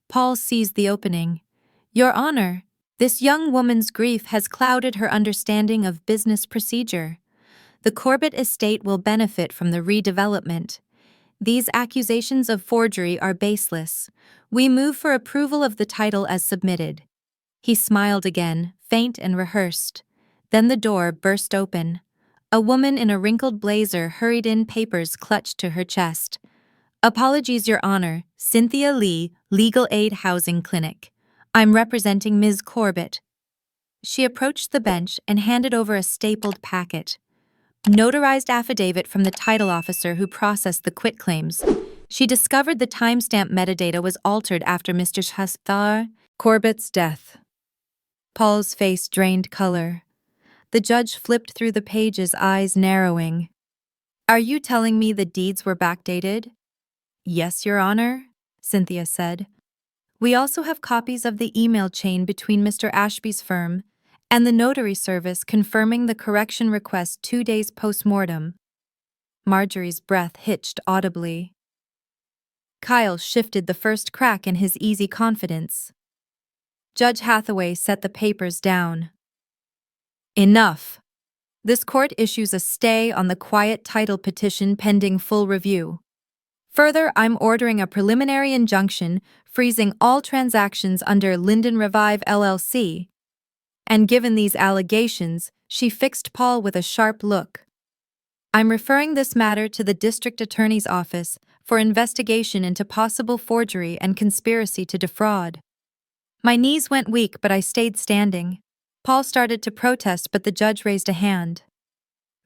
Paul seized the opening. Your Honor, this young woman's grief has clouded her understanding of business procedure. The Corbett estate will benefit from the redevelopment. These accusations of forgery are baseless. We move for approval of the title as submitted. He smiled again, faint and rehearsed. Then the door burst open. A woman in a wrinkled blazer hurried in, papers clutched to her chest. Apologies, Your Honor. Cynthia Lee, Legal Aid Housing Clinic. I'm representing Ms. Corbett. She approached the bench and handed over a stapled packet. Notarized affidavit from the title officer who processed the quitclaims. She discovered the timestamp metadata was altered after Mr. Shastar Corbett's death. Paul's face drained color. The judge flipped through the pages, eyes narrowing. Are you telling me the deeds were backdated? Yes, Your Honor, Cynthia said. We also have copies of the email chain between Mr. Ashby's firm and the notary service confirming the correction request 2 days post-mortem. Marjorie's breath hitched audibly. Kyle shifted the first crack in his easy confidence. Judge Hathaway set the papers down. Enough. This court issues a stay on the quiet title petition pending full review. Further, I'm ordering a preliminary injunction freezing all transactions under Linden Revive LLC. And given these allegations, she fixed Paul with a sharp look. I'm referring this matter to the district attorney's office for investigation into possible forgery and conspiracy to defraud. My knees went weak, but I stayed standing. Paul started to protest, but the judge raised a hand.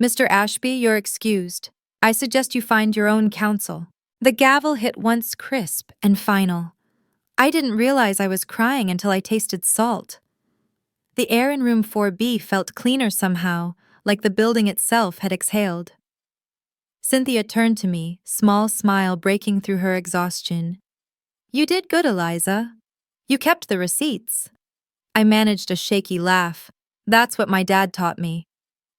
Mr. Ashby, you're excused. I suggest you find your own counsel. The gavel hit once crisp and final. I didn't realize I was crying until I tasted salt. The air in room 4B felt cleaner somehow, like the building itself had exhaled. Cynthia turned to me, small smile breaking through her exhaustion. You did good, Eliza. You kept the receipts. I managed a shaky laugh. That's what my dad taught me.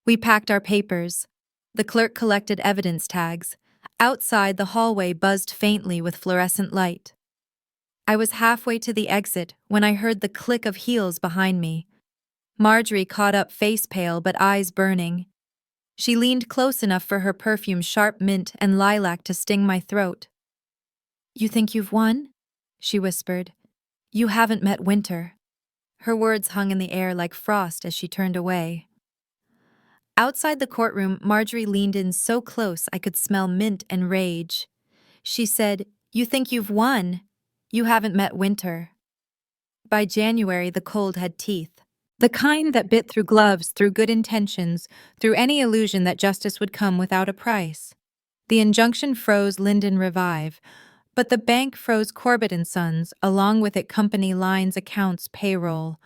We packed our papers. The clerk collected evidence tags. Outside, the hallway buzzed faintly with fluorescent light. I was halfway to the exit when I heard the click of heels behind me. Marjorie caught up, face pale but eyes burning. She leaned close enough for her perfume, sharp mint and lilac, to sting my throat. You think you've won? She whispered. You haven't met Winter. Her words hung in the air like frost as she turned away. Outside the courtroom, Marjorie leaned in so close I could smell mint and rage. She said, You think you've won? You haven't met Winter. By January, the cold had teeth. The kind that bit through gloves, through good intentions, through any illusion that justice would come without a price. The injunction froze Linden Revive, but the bank froze Corbett & Sons, along with it company lines, accounts, payroll.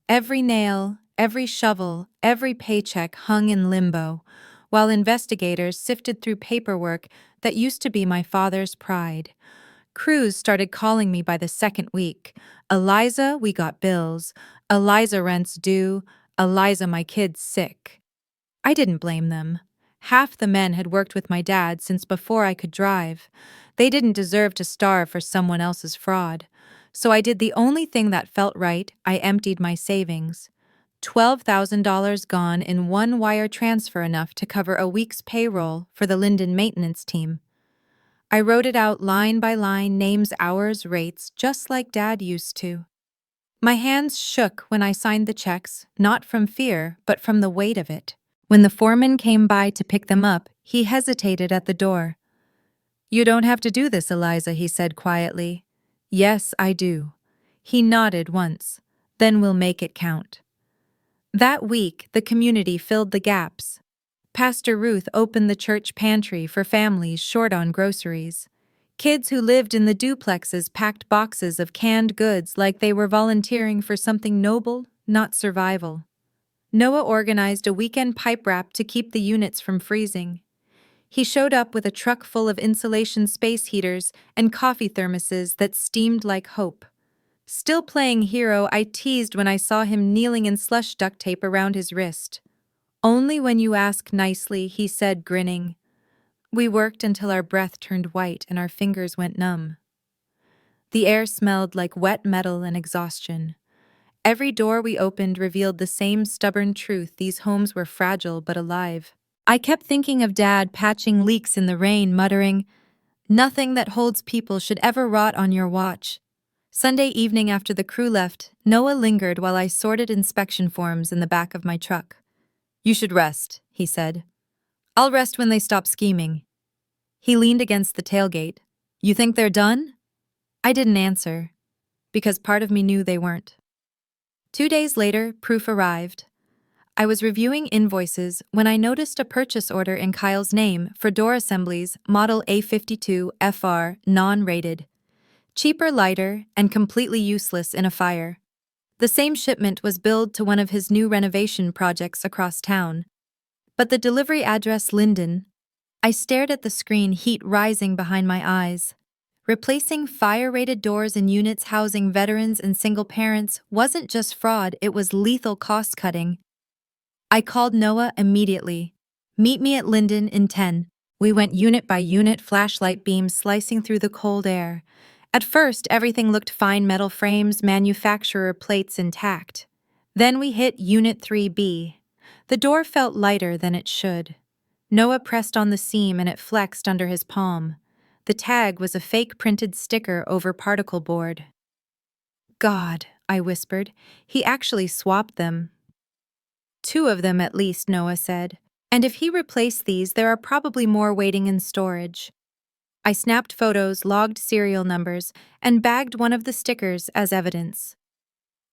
Every nail, every shovel, every paycheck hung in limbo, while investigators sifted through paperwork that used to be my father's pride. Crews started calling me by the second week. Eliza, we got bills. Eliza, rent's due. Eliza, my kid's sick. I didn't blame them. Half the men had worked with my dad since before I could drive. They didn't deserve to starve for someone else's fraud. So I did the only thing that felt right. I emptied my savings. $12,000 gone in one wire transfer, enough to cover a week's payroll for the Linden maintenance team. I wrote it out line by line, names, hours, rates, just like Dad used to. My hands shook when I signed the checks, not from fear, but from the weight of it. When the foreman came by to pick them up, he hesitated at the door. You don't have to do this, Eliza, he said quietly. Yes, I do. He nodded once. Then we'll make it count. That week, the community filled the gaps. Pastor Ruth opened the church pantry for families short on groceries. Kids who lived in the duplexes packed boxes of canned goods like they were volunteering for something noble, not survival. Noah organized a weekend pipe wrap to keep the units from freezing. He showed up with a truck full of insulation space heaters and coffee thermoses that steamed like hope. Still playing hero, I teased when I saw him kneeling in slush duct tape around his wrist. Only when you ask nicely, he said, grinning. We worked until our breath turned white and our fingers went numb. The air smelled like wet metal and exhaustion. Every door we opened revealed the same stubborn truth: these homes were fragile but alive. I kept thinking of Dad patching leaks in the rain, muttering, "Nothing that holds people should ever rot on your watch." Sunday evening after the crew left, Noah lingered while I sorted inspection forms in the back of my truck. "You should rest," he said. "I'll rest when they stop scheming." He leaned against the tailgate. "You think they're done?" I didn't answer, because part of me knew they weren't. 2 days later, proof arrived. I was reviewing invoices when I noticed a purchase order in Kyle's name for door assemblies, model A52 FR, non-rated. Cheaper, lighter, and completely useless in a fire. The same shipment was billed to one of his new renovation projects across town. But the delivery address, Linden. I stared at the screen, heat rising behind my eyes. Replacing fire-rated doors in units housing veterans and single parents wasn't just fraud, it was lethal cost-cutting. I called Noah immediately. "Meet me at Linden in 10. We went unit by unit, flashlight beams slicing through the cold air. At first, everything looked fine: metal frames, manufacturer plates intact. Then we hit Unit 3B. The door felt lighter than it should. Noah pressed on the seam and it flexed under his palm. The tag was a fake printed sticker over particle board. "God," I whispered, "he actually swapped them." "2 of them at least," Noah said. "And if he replaced these, there are probably more waiting in storage." I snapped photos, logged serial numbers, and bagged one of the stickers as evidence.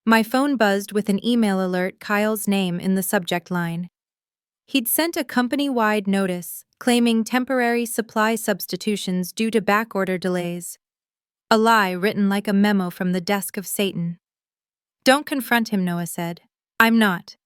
My phone buzzed with an email alert, Kyle's name in the subject line. He'd sent a company-wide notice claiming temporary supply substitutions due to backorder delays. A lie written like a memo from the desk of Satan. "Don't confront him," Noah said. "I'm not."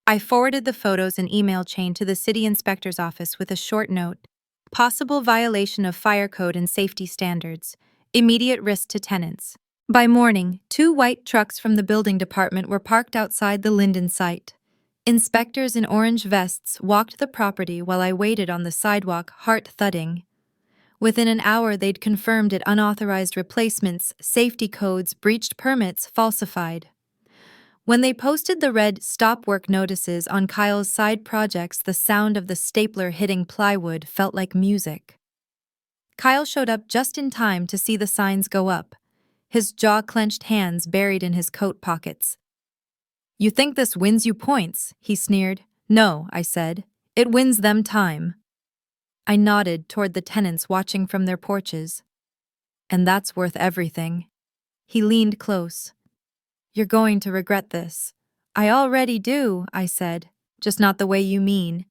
I forwarded the photos and email chain to the city inspector's office with a short note. "Possible violation of fire code and safety standards. Immediate risk to tenants." By morning, 2 white trucks from the building department were parked outside the Linden site. Inspectors in orange vests walked the property while I waited on the sidewalk, heart thudding. Within an hour, they'd confirmed it: unauthorized replacements, safety codes, breached permits, falsified. When they posted the red "stop work" notices on Kyle's side projects, the sound of the stapler hitting plywood felt like music. Kyle showed up just in time to see the signs go up, his jaw-clenched hands buried in his coat pockets. "You think this wins you points?" he sneered. "No," I said. "It wins them time." I nodded toward the tenants watching from their porches. "And that's worth everything." He leaned close. "You're going to regret this." "I already do," I said, "just not the way you mean."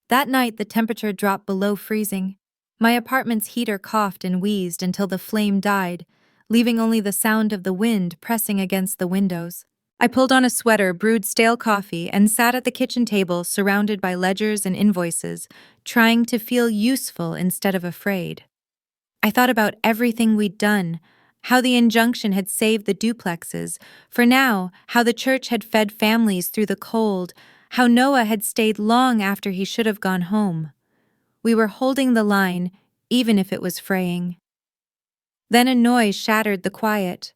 That night, the temperature dropped below freezing. My apartment's heater coughed and wheezed until the flame died, leaving only the sound of the wind pressing against the windows. I pulled on a sweater, brewed stale coffee, and sat at the kitchen table surrounded by ledgers and invoices, trying to feel useful instead of afraid. I thought about everything we'd done, how the injunction had saved the duplexes, for now, how the church had fed families through the cold, how Noah had stayed long after he should have gone home. We were holding the line, even if it was fraying. Then a noise shattered the quiet.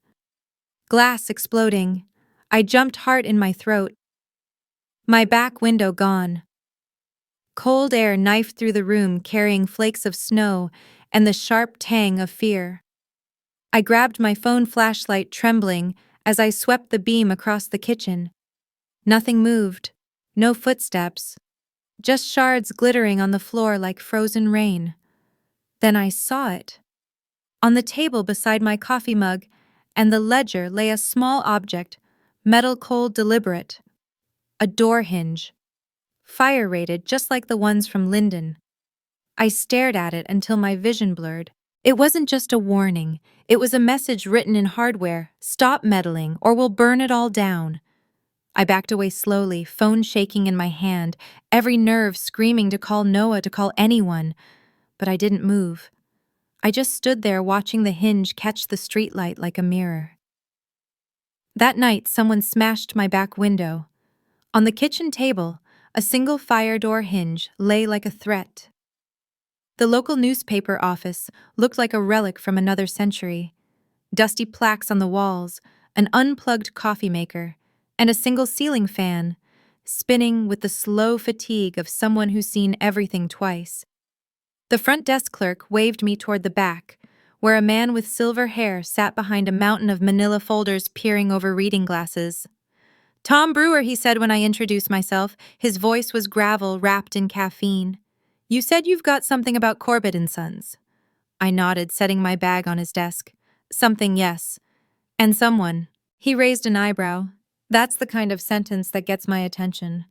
Glass exploding. I jumped, heart in my throat. My back window gone. Cold air knifed through the room, carrying flakes of snow and the sharp tang of fear. I grabbed my phone flashlight, trembling, as I swept the beam across the kitchen. Nothing moved. No footsteps. Just shards glittering on the floor like frozen rain. Then I saw it. On the table beside my coffee mug and the ledger lay a small object, metal, cold, deliberate. A door hinge. Fire-rated, just like the ones from Linden. I stared at it until my vision blurred. It wasn't just a warning. It was a message written in hardware: "Stop meddling, or we'll burn it all down." I backed away slowly, phone shaking in my hand, every nerve screaming to call Noah, to call anyone. But I didn't move. I just stood there watching the hinge catch the streetlight like a mirror. That night, someone smashed my back window. On the kitchen table, a single fire door hinge lay like a threat. The local newspaper office looked like a relic from another century. dusty plaques on the walls, an unplugged coffee maker, and a single ceiling fan, spinning with the slow fatigue of someone who's seen everything twice. The front desk clerk waved me toward the back, where a man with silver hair sat behind a mountain of manila folders peering over reading glasses. "Tom Brewer," he said when I introduced myself. His voice was gravel wrapped in caffeine. "You said you've got something about Corbett and Sons." I nodded, setting my bag on his desk. "Something, yes. And someone." He raised an eyebrow. That's the kind of sentence that gets my attention.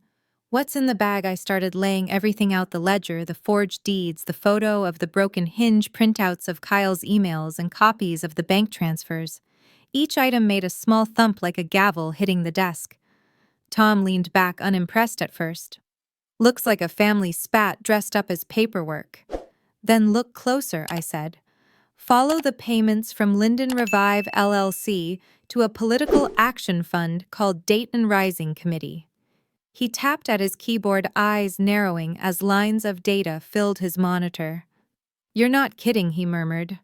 "What's in the bag?" I started, laying everything out: the ledger, the forged deeds, the photo of the broken hinge, printouts of Kyle's emails, and copies of the bank transfers. Each item made a small thump like a gavel hitting the desk. Tom leaned back, unimpressed at first. "Looks like a family spat dressed up as paperwork." "Then look closer," I said. "Follow the payments from Linden Revive LLC to a political action fund called Dayton Rising Committee." He tapped at his keyboard, eyes narrowing as lines of data filled his monitor. "You're not kidding," he murmured.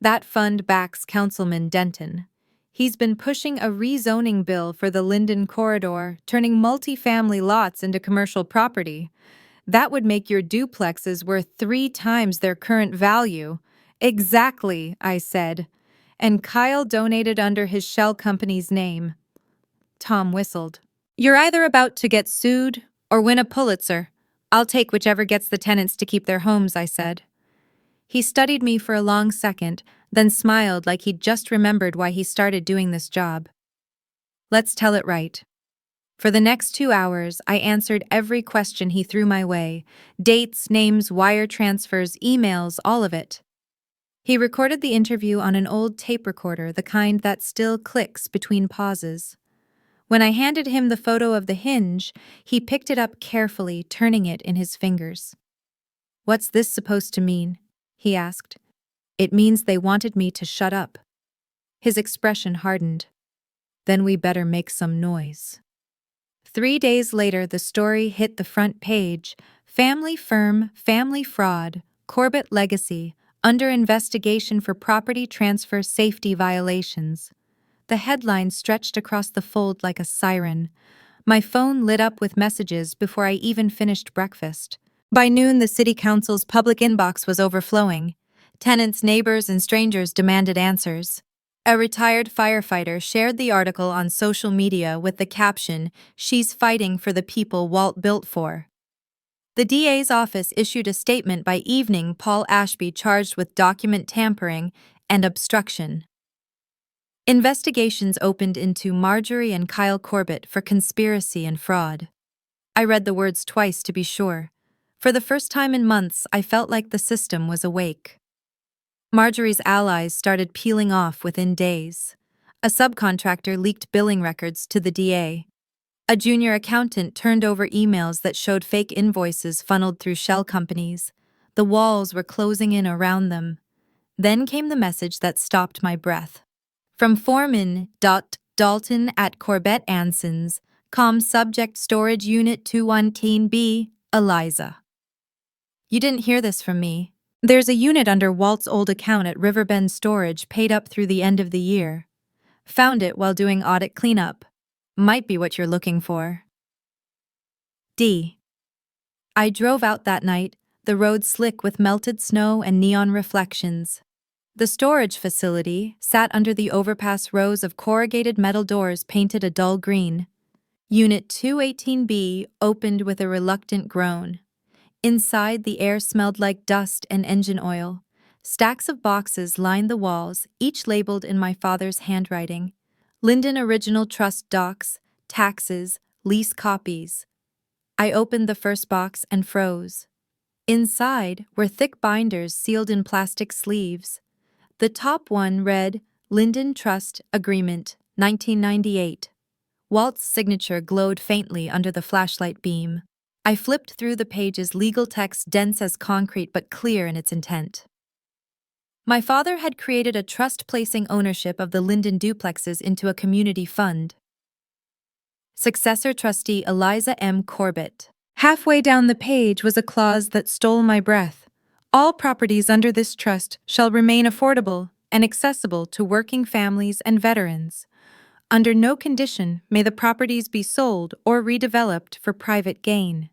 "That fund backs Councilman Denton. He's been pushing a rezoning bill for the Linden corridor, turning multifamily lots into commercial property. That would make your duplexes worth 3 times their current value." "Exactly," I said. "And Kyle donated under his shell company's name." Tom whistled. "You're either about to get sued or win a Pulitzer. I'll take whichever gets the tenants to keep their homes," I said. He studied me for a long second, then smiled like he'd just remembered why he started doing this job. "Let's tell it right." For the next 2 hours, I answered every question he threw my way: dates, names, wire transfers, emails, all of it. He recorded the interview on an old tape recorder, the kind that still clicks between pauses. When I handed him the photo of the hinge, he picked it up carefully, turning it in his fingers. "What's this supposed to mean?" he asked. "It means they wanted me to shut up." His expression hardened. "Then we better make some noise." 3 days later, the story hit the front page: "Family firm, family fraud, Corbett legacy, under investigation for property transfer safety violations." The headline stretched across the fold like a siren. My phone lit up with messages before I even finished breakfast. By noon, the city council's public inbox was overflowing. Tenants, neighbors, and strangers demanded answers. A retired firefighter shared the article on social media with the caption, "She's fighting for the people Walt built for." The DA's office issued a statement by evening: Paul Ashby charged with document tampering and obstruction. Investigations opened into Marjorie and Kyle Corbett for conspiracy and fraud. I read the words twice to be sure. For the first time in months, I felt like the system was awake. Marjorie's allies started peeling off within days. A subcontractor leaked billing records to the DA. A junior accountant turned over emails that showed fake invoices funneled through shell companies. The walls were closing in around them. Then came the message that stopped my breath. From Foreman Dalton at Corbett Anson's, com subject storage unit 219B, Eliza. "You didn't hear this from me. There's a unit under Walt's old account at Riverbend Storage paid up through the end of the year. Found it while doing audit cleanup. Might be what you're looking for." D. I drove out that night, the road slick with melted snow and neon reflections. The storage facility sat under the overpass, rows of corrugated metal doors painted a dull green. Unit 218B opened with a reluctant groan. Inside, the air smelled like dust and engine oil. Stacks of boxes lined the walls, each labeled in my father's handwriting: Linden Original Trust Docs, Taxes, Lease Copies. I opened the first box and froze. Inside were thick binders sealed in plastic sleeves. The top one read, "Linden Trust Agreement, 1998. Walt's signature glowed faintly under the flashlight beam. I flipped through the pages, legal text dense as concrete but clear in its intent. My father had created a trust placing ownership of the Linden duplexes into a community fund. Successor trustee Eliza M. Corbett. Halfway down the page was a clause that stole my breath. "All properties under this trust shall remain affordable, and accessible to working families and veterans. Under no condition may the properties be sold or redeveloped for private gain.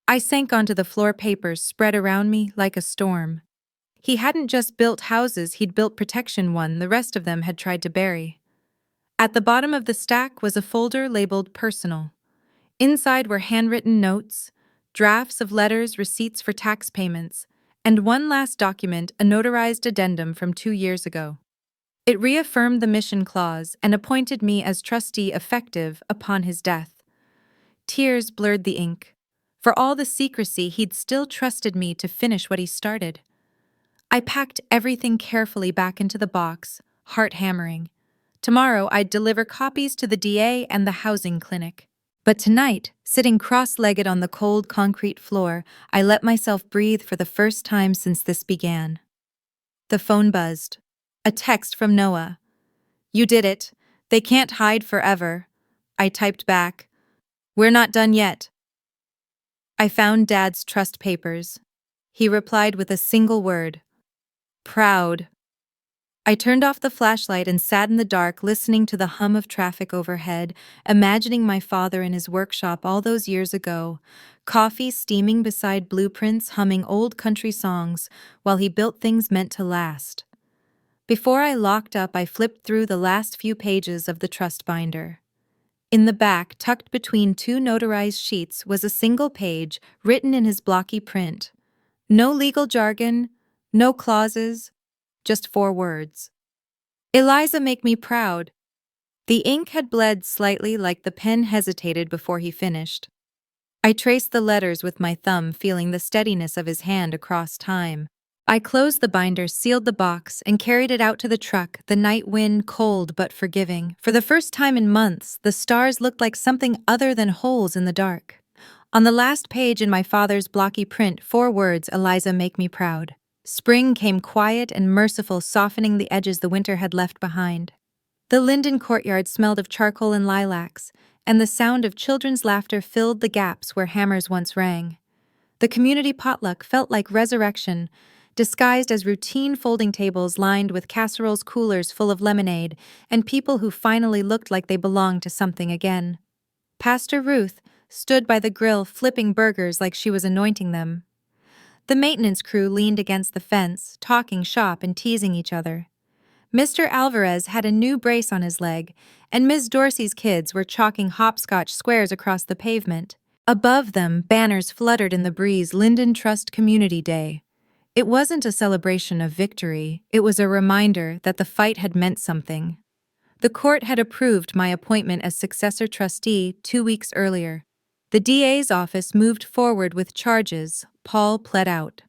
I sank onto the floor, papers spread around me like a storm. He hadn't just built houses, he'd built protection one the rest of them had tried to bury. At the bottom of the stack was a folder labeled personal. Inside were handwritten notes, drafts of letters, receipts for tax payments, and one last document, a notarized addendum from 2 years ago. It reaffirmed the mission clause and appointed me as trustee effective upon his death. Tears blurred the ink. For all the secrecy, he'd still trusted me to finish what he started. I packed everything carefully back into the box, heart hammering. Tomorrow I'd deliver copies to the DA and the housing clinic. But tonight, sitting cross-legged on the cold concrete floor, I let myself breathe for the first time since this began. The phone buzzed. A text from Noah. "You did it. They can't hide forever." I typed back. "We're not done yet." I found Dad's trust papers. He replied with a single word. "Proud." I turned off the flashlight and sat in the dark, listening to the hum of traffic overhead, imagining my father in his workshop all those years ago, coffee steaming beside blueprints, humming old country songs while he built things meant to last. Before I locked up, I flipped through the last few pages of the trust binder. In the back, tucked between two notarized sheets, was a single page written in his blocky print. No legal jargon, no clauses, just 4 words. "Eliza, make me proud." The ink had bled slightly, like the pen hesitated before he finished. I traced the letters with my thumb, feeling the steadiness of his hand across time. I closed the binder, sealed the box, and carried it out to the truck, the night wind cold but forgiving. For the first time in months, the stars looked like something other than holes in the dark. On the last page in my father's blocky print, 4 words, "Eliza, make me proud." Spring came quiet and merciful, softening the edges the winter had left behind. The Linden courtyard smelled of charcoal and lilacs, and the sound of children's laughter filled the gaps where hammers once rang. The community potluck felt like resurrection, disguised as routine folding tables lined with casseroles, coolers full of lemonade, and people who finally looked like they belonged to something again. Pastor Ruth stood by the grill flipping burgers like she was anointing them. The maintenance crew leaned against the fence, talking shop and teasing each other. Mr. Alvarez had a new brace on his leg, and Ms. Dorsey's kids were chalking hopscotch squares across the pavement. Above them, banners fluttered in the breeze, "Linden Trust Community Day." It wasn't a celebration of victory, it was a reminder that the fight had meant something. The court had approved my appointment as successor trustee 2 weeks earlier. The DA's office moved forward with charges. Paul pled out.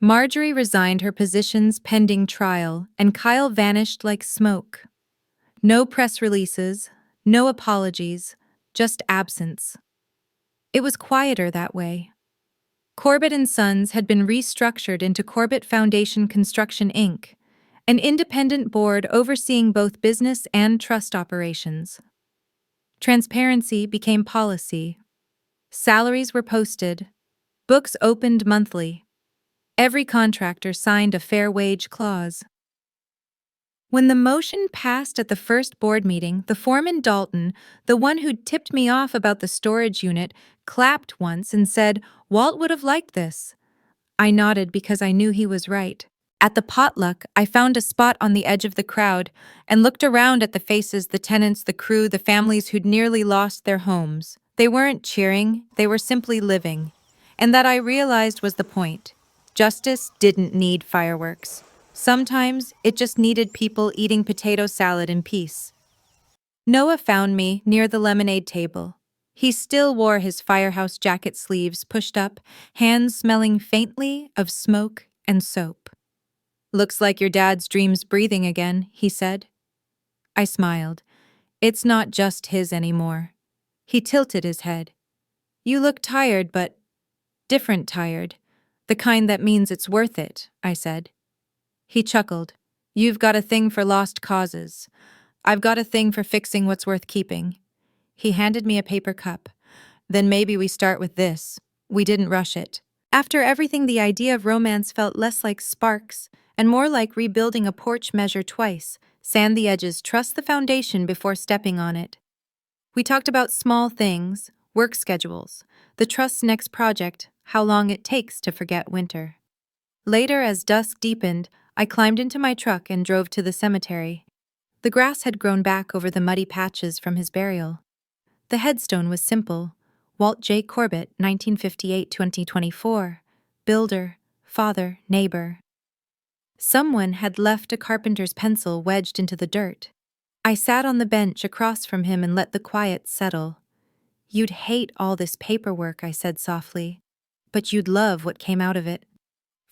Marjorie resigned her positions pending trial, and Kyle vanished like smoke. No press releases, no apologies, just absence. It was quieter that way. Corbett and Sons had been restructured into Corbett Foundation Construction, Inc., an independent board overseeing both business and trust operations. Transparency became policy. Salaries were posted. Books opened monthly. Every contractor signed a fair wage clause. When the motion passed at the first board meeting, the foreman Dalton, the one who'd tipped me off about the storage unit, clapped once and said, "Walt would have liked this." I nodded because I knew he was right. At the potluck, I found a spot on the edge of the crowd and looked around at the faces, the tenants, the crew, the families who'd nearly lost their homes. They weren't cheering, they were simply living. And that, I realized, was the point. Justice didn't need fireworks. Sometimes it just needed people eating potato salad in peace. Noah found me near the lemonade table. He still wore his firehouse jacket, sleeves pushed up, hands smelling faintly of smoke and soap. "Looks like your dad's dream's breathing again," he said. I smiled. "It's not just his anymore." He tilted his head. "You look tired, but different tired. The kind that means it's worth it," I said. He chuckled. "You've got a thing for lost causes. I've got a thing for fixing what's worth keeping." He handed me a paper cup. "Then maybe we start with this." We didn't rush it. After everything, the idea of romance felt less like sparks and more like rebuilding a porch measure twice. Sand the edges, trust the foundation before stepping on it. We talked about small things, work schedules, the trust's next project, how long it takes to forget winter. Later, as dusk deepened, I climbed into my truck and drove to the cemetery. The grass had grown back over the muddy patches from his burial. The headstone was simple: Walt J. Corbett, 1958-2024, builder, father, neighbor. Someone had left a carpenter's pencil wedged into the dirt. I sat on the bench across from him and let the quiet settle. "You'd hate all this paperwork," I said softly, "but you'd love what came out of it."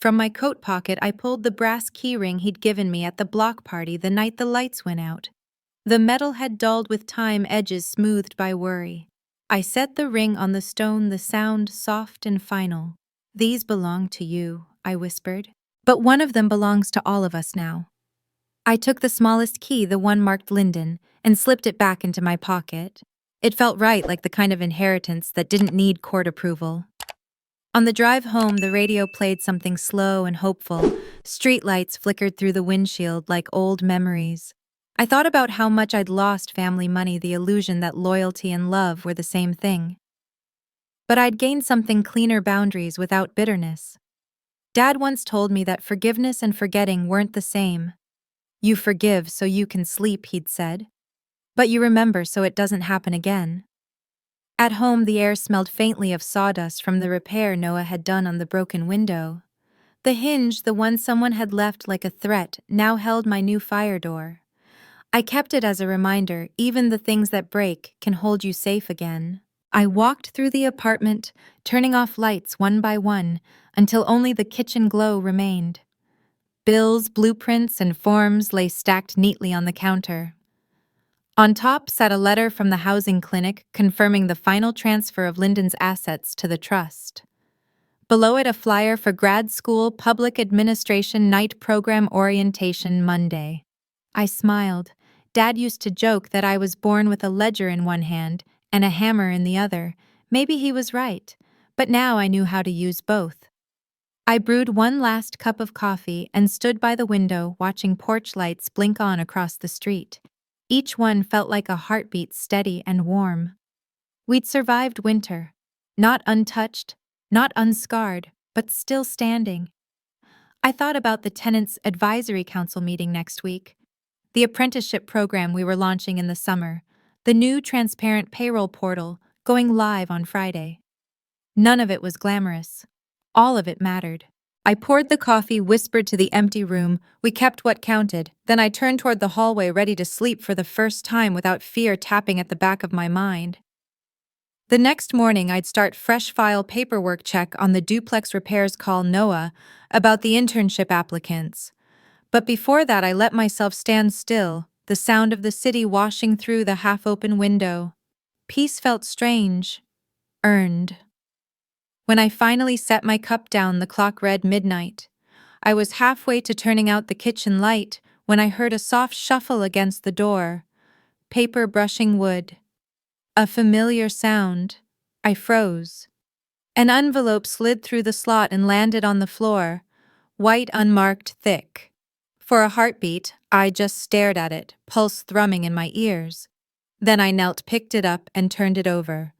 From my coat pocket, I pulled the brass keyring he'd given me at the block party the night the lights went out. The metal had dulled with time, edges smoothed by worry. I set the ring on the stone, the sound soft and final. "These belong to you," I whispered. "But one of them belongs to all of us now." I took the smallest key, the one marked Linden, and slipped it back into my pocket. It felt right, like the kind of inheritance that didn't need court approval. On the drive home, the radio played something slow and hopeful. Streetlights flickered through the windshield like old memories. I thought about how much I'd lost family money, the illusion that loyalty and love were the same thing. But I'd gained something cleaner: boundaries without bitterness. Dad once told me that forgiveness and forgetting weren't the same. "You forgive so you can sleep," he'd said. "But you remember so it doesn't happen again." At home, the air smelled faintly of sawdust from the repair Noah had done on the broken window. The hinge, the one someone had left like a threat, now held my new fire door. I kept it as a reminder: even the things that break can hold you safe again. I walked through the apartment, turning off lights one by one, until only the kitchen glow remained. Bills, blueprints, and forms lay stacked neatly on the counter. On top sat a letter from the housing clinic confirming the final transfer of Linden's assets to the trust. Below it, a flyer for grad school public administration night program orientation Monday. I smiled. Dad used to joke that I was born with a ledger in one hand and a hammer in the other. Maybe he was right, but now I knew how to use both. I brewed one last cup of coffee and stood by the window watching porch lights blink on across the street. Each one felt like a heartbeat, steady and warm. We'd survived winter. Not untouched, not unscarred, but still standing. I thought about the tenants' advisory council meeting next week, the apprenticeship program we were launching in the summer, the new transparent payroll portal going live on Friday. None of it was glamorous. All of it mattered. I poured the coffee, whispered to the empty room. We kept what counted. Then I turned toward the hallway, ready to sleep for the first time without fear tapping at the back of my mind. The next morning, I'd start fresh file paperwork check on the duplex repairs, call Noah about the internship applicants. But before that, I let myself stand still, the sound of the city washing through the half-open window. Peace felt strange, earned. When I finally set my cup down, the clock read midnight. I was halfway to turning out the kitchen light when I heard a soft shuffle against the door. Paper brushing wood. A familiar sound. I froze. An envelope slid through the slot and landed on the floor, white, unmarked, thick. For a heartbeat, I just stared at it, pulse thrumming in my ears. Then I knelt, picked it up, and turned it over.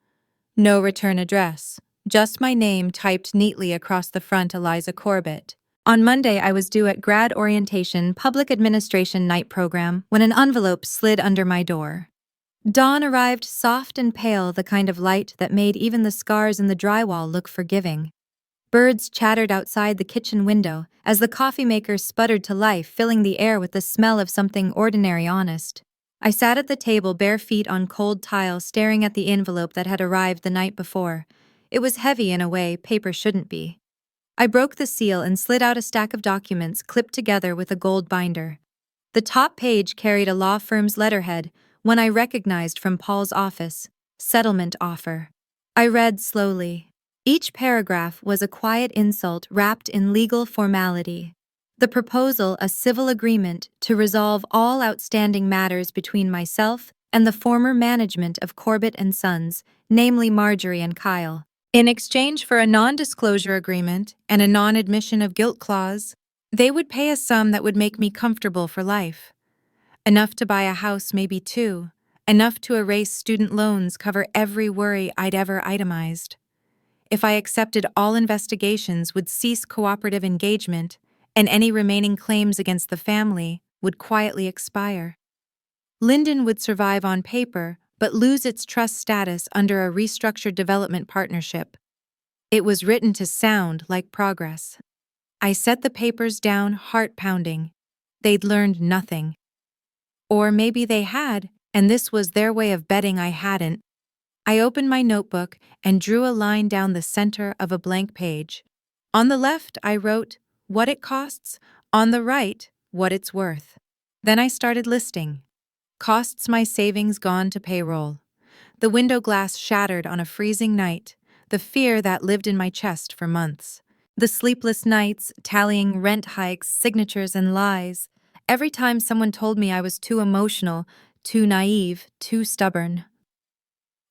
No return address. Just my name typed neatly across the front: Eliza Corbett. On Monday, I was due at grad orientation public administration night program when an envelope slid under my door. Dawn arrived, soft and pale, the kind of light that made even the scars in the drywall look forgiving. Birds chattered outside the kitchen window as the coffee maker sputtered to life, filling the air with the smell of something ordinary honest. I sat at the table, bare feet on cold tile, staring at the envelope that had arrived the night before. It was heavy in a way paper shouldn't be. I broke the seal and slid out a stack of documents clipped together with a gold binder. The top page carried a law firm's letterhead, one I recognized from Paul's office: settlement offer. I read slowly. Each paragraph was a quiet insult wrapped in legal formality. The proposal: a civil agreement to resolve all outstanding matters between myself and the former management of Corbett and Sons, namely Marjorie and Kyle, in exchange for a non-disclosure agreement and a non-admission of guilt clause. They would pay a sum that would make me comfortable for life. Enough to buy a house, maybe two. Enough to erase student loans, cover every worry I'd ever itemized. If I accepted, all investigations would cease cooperative engagement, and any remaining claims against the family would quietly expire. Linden would survive on paper, but lose its trust status under a restructured development partnership. It was written to sound like progress. I set the papers down, heart pounding. They'd learned nothing. Or maybe they had, and this was their way of betting I hadn't. I opened my notebook and drew a line down the center of a blank page. On the left, I wrote, what it costs. On the right, what it's worth. Then I started listing. Costs my savings gone to payroll. The window glass shattered on a freezing night, the fear that lived in my chest for months. The sleepless nights, tallying rent hikes, signatures, and lies. Every time someone told me I was too emotional, too naive, too stubborn.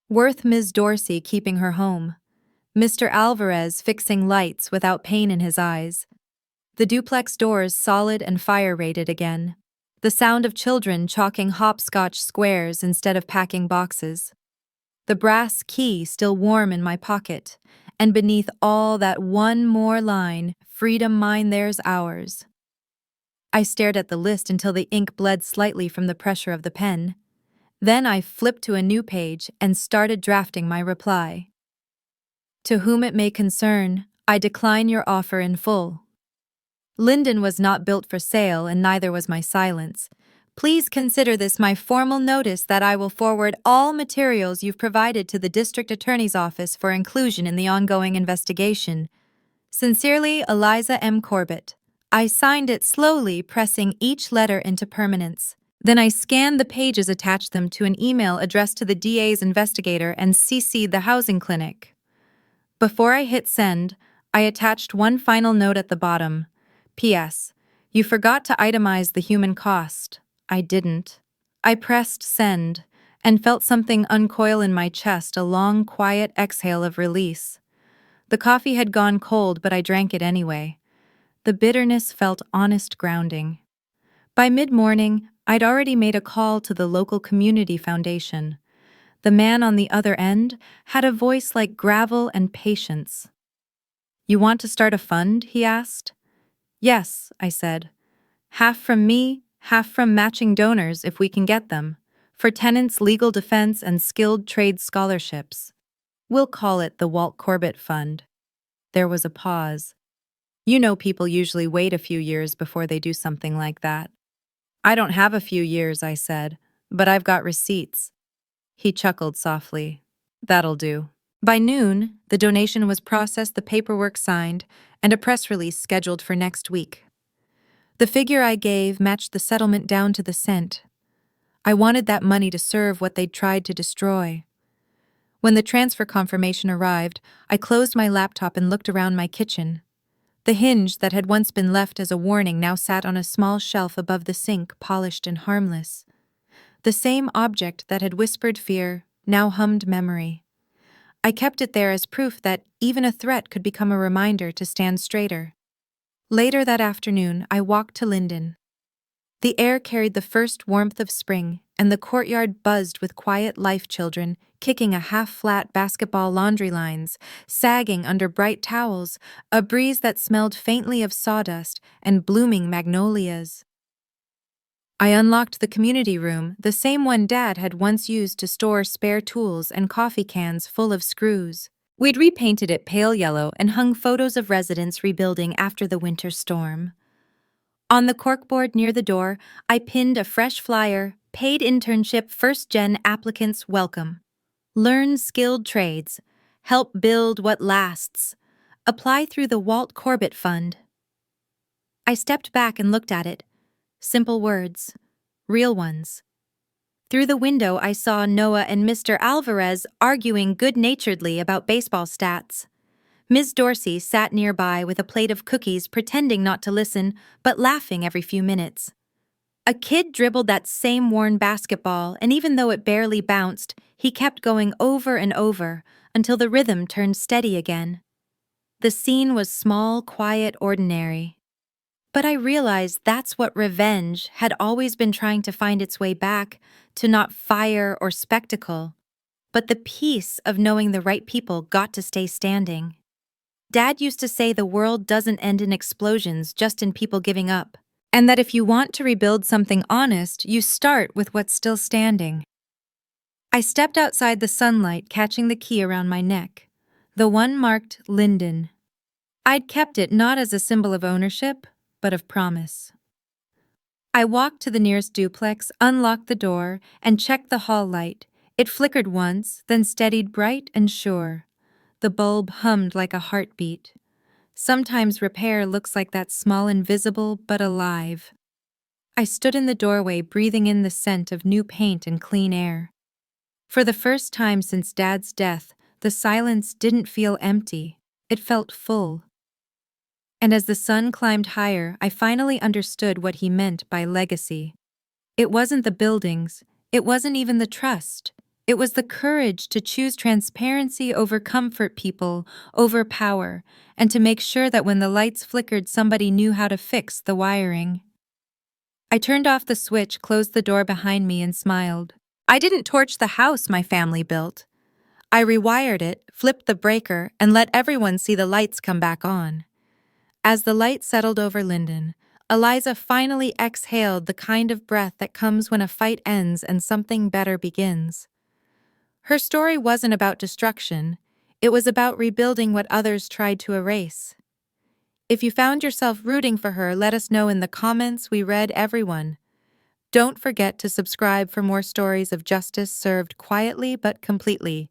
Worth Ms. Dorsey keeping her home. Mr. Alvarez fixing lights without pain in his eyes. The duplex doors solid and fire-rated again. The sound of children chalking hopscotch squares instead of packing boxes. The brass key still warm in my pocket, and beneath all that one more line, freedom mine, theirs ours. I stared at the list until the ink bled slightly from the pressure of the pen. Then I flipped to a new page and started drafting my reply. To whom it may concern, I decline your offer in full. Linden was not built for sale, and neither was my silence. Please consider this my formal notice that I will forward all materials you've provided to the District Attorney's Office for inclusion in the ongoing investigation. Sincerely, Eliza Mae Corbett. I signed it slowly, pressing each letter into permanence. Then I scanned the pages, attached them to an email addressed to the DA's investigator, and CC'd the housing clinic. Before I hit send, I attached one final note at the bottom. P.S. You forgot to itemize the human cost. I didn't. I pressed send and felt something uncoil in my chest, a long, quiet exhale of release. The coffee had gone cold, but I drank it anyway. The bitterness felt honest grounding. By mid-morning, I'd already made a call to the local community foundation. The man on the other end had a voice like gravel and patience. You want to start a fund? He asked. Yes, I said. Half from me, half from matching donors if we can get them, for tenants' legal defense and skilled trade scholarships. We'll call it the Walt Corbett Fund. There was a pause. You know, people usually wait a few years before they do something like that. I don't have a few years, I said, but I've got receipts. He chuckled softly. That'll do. By noon, the donation was processed, the paperwork signed, and a press release scheduled for next week. The figure I gave matched the settlement down to the cent. I wanted that money to serve what they'd tried to destroy. When the transfer confirmation arrived, I closed my laptop and looked around my kitchen. The hinge that had once been left as a warning now sat on a small shelf above the sink, polished and harmless. The same object that had whispered fear now hummed memory. I kept it there as proof that even a threat could become a reminder to stand straighter. Later that afternoon, I walked to Linden. The air carried the first warmth of spring, and the courtyard buzzed with quiet life, children kicking a half-flat basketball, laundry lines sagging under bright towels, a breeze that smelled faintly of sawdust and blooming magnolias. I unlocked the community room, the same one Dad had once used to store spare tools and coffee cans full of screws. We'd repainted it pale yellow and hung photos of residents rebuilding after the winter storm. On the corkboard near the door, I pinned a fresh flyer, paid internship, first-gen applicants welcome. Learn skilled trades. Help build what lasts. Apply through the Walt Corbett Fund. I stepped back and looked at it. Simple words. Real ones. Through the window, I saw Noah and Mr. Alvarez arguing good-naturedly about baseball stats. Ms. Dorsey sat nearby with a plate of cookies, pretending not to listen, but laughing every few minutes. A kid dribbled that same worn basketball, and even though it barely bounced, he kept going over and over until the rhythm turned steady again. The scene was small, quiet, ordinary. But I realized that's what revenge had always been trying to find its way back to, not fire or spectacle, but the peace of knowing the right people got to stay standing. Dad used to say the world doesn't end in explosions, just in people giving up, and that if you want to rebuild something honest, you start with what's still standing. I stepped outside the sunlight, catching the key around my neck, the one marked Linden. I'd kept it not as a symbol of ownership, but of promise. I walked to the nearest duplex, unlocked the door, and checked the hall light. It flickered once, then steadied bright and sure. The bulb hummed like a heartbeat. Sometimes repair looks like that, small, invisible, but alive. I stood in the doorway, breathing in the scent of new paint and clean air. For the first time since Dad's death, the silence didn't feel empty. It felt full. And as the sun climbed higher, I finally understood what he meant by legacy. It wasn't the buildings, it wasn't even the trust. It was the courage to choose transparency over comfort, people over power, and to make sure that when the lights flickered, somebody knew how to fix the wiring. I turned off the switch, closed the door behind me, and smiled. I didn't torch the house my family built. I rewired it, flipped the breaker, and let everyone see the lights come back on. As the light settled over Linden, Eliza finally exhaled, the kind of breath that comes when a fight ends and something better begins. Her story wasn't about destruction, it was about rebuilding what others tried to erase. If you found yourself rooting for her, let us know in the comments. We read everyone. Don't forget to subscribe for more stories of justice served quietly but completely.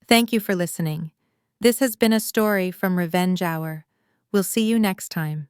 Thank you for listening. This has been a story from Revenge Hour. We'll see you next time.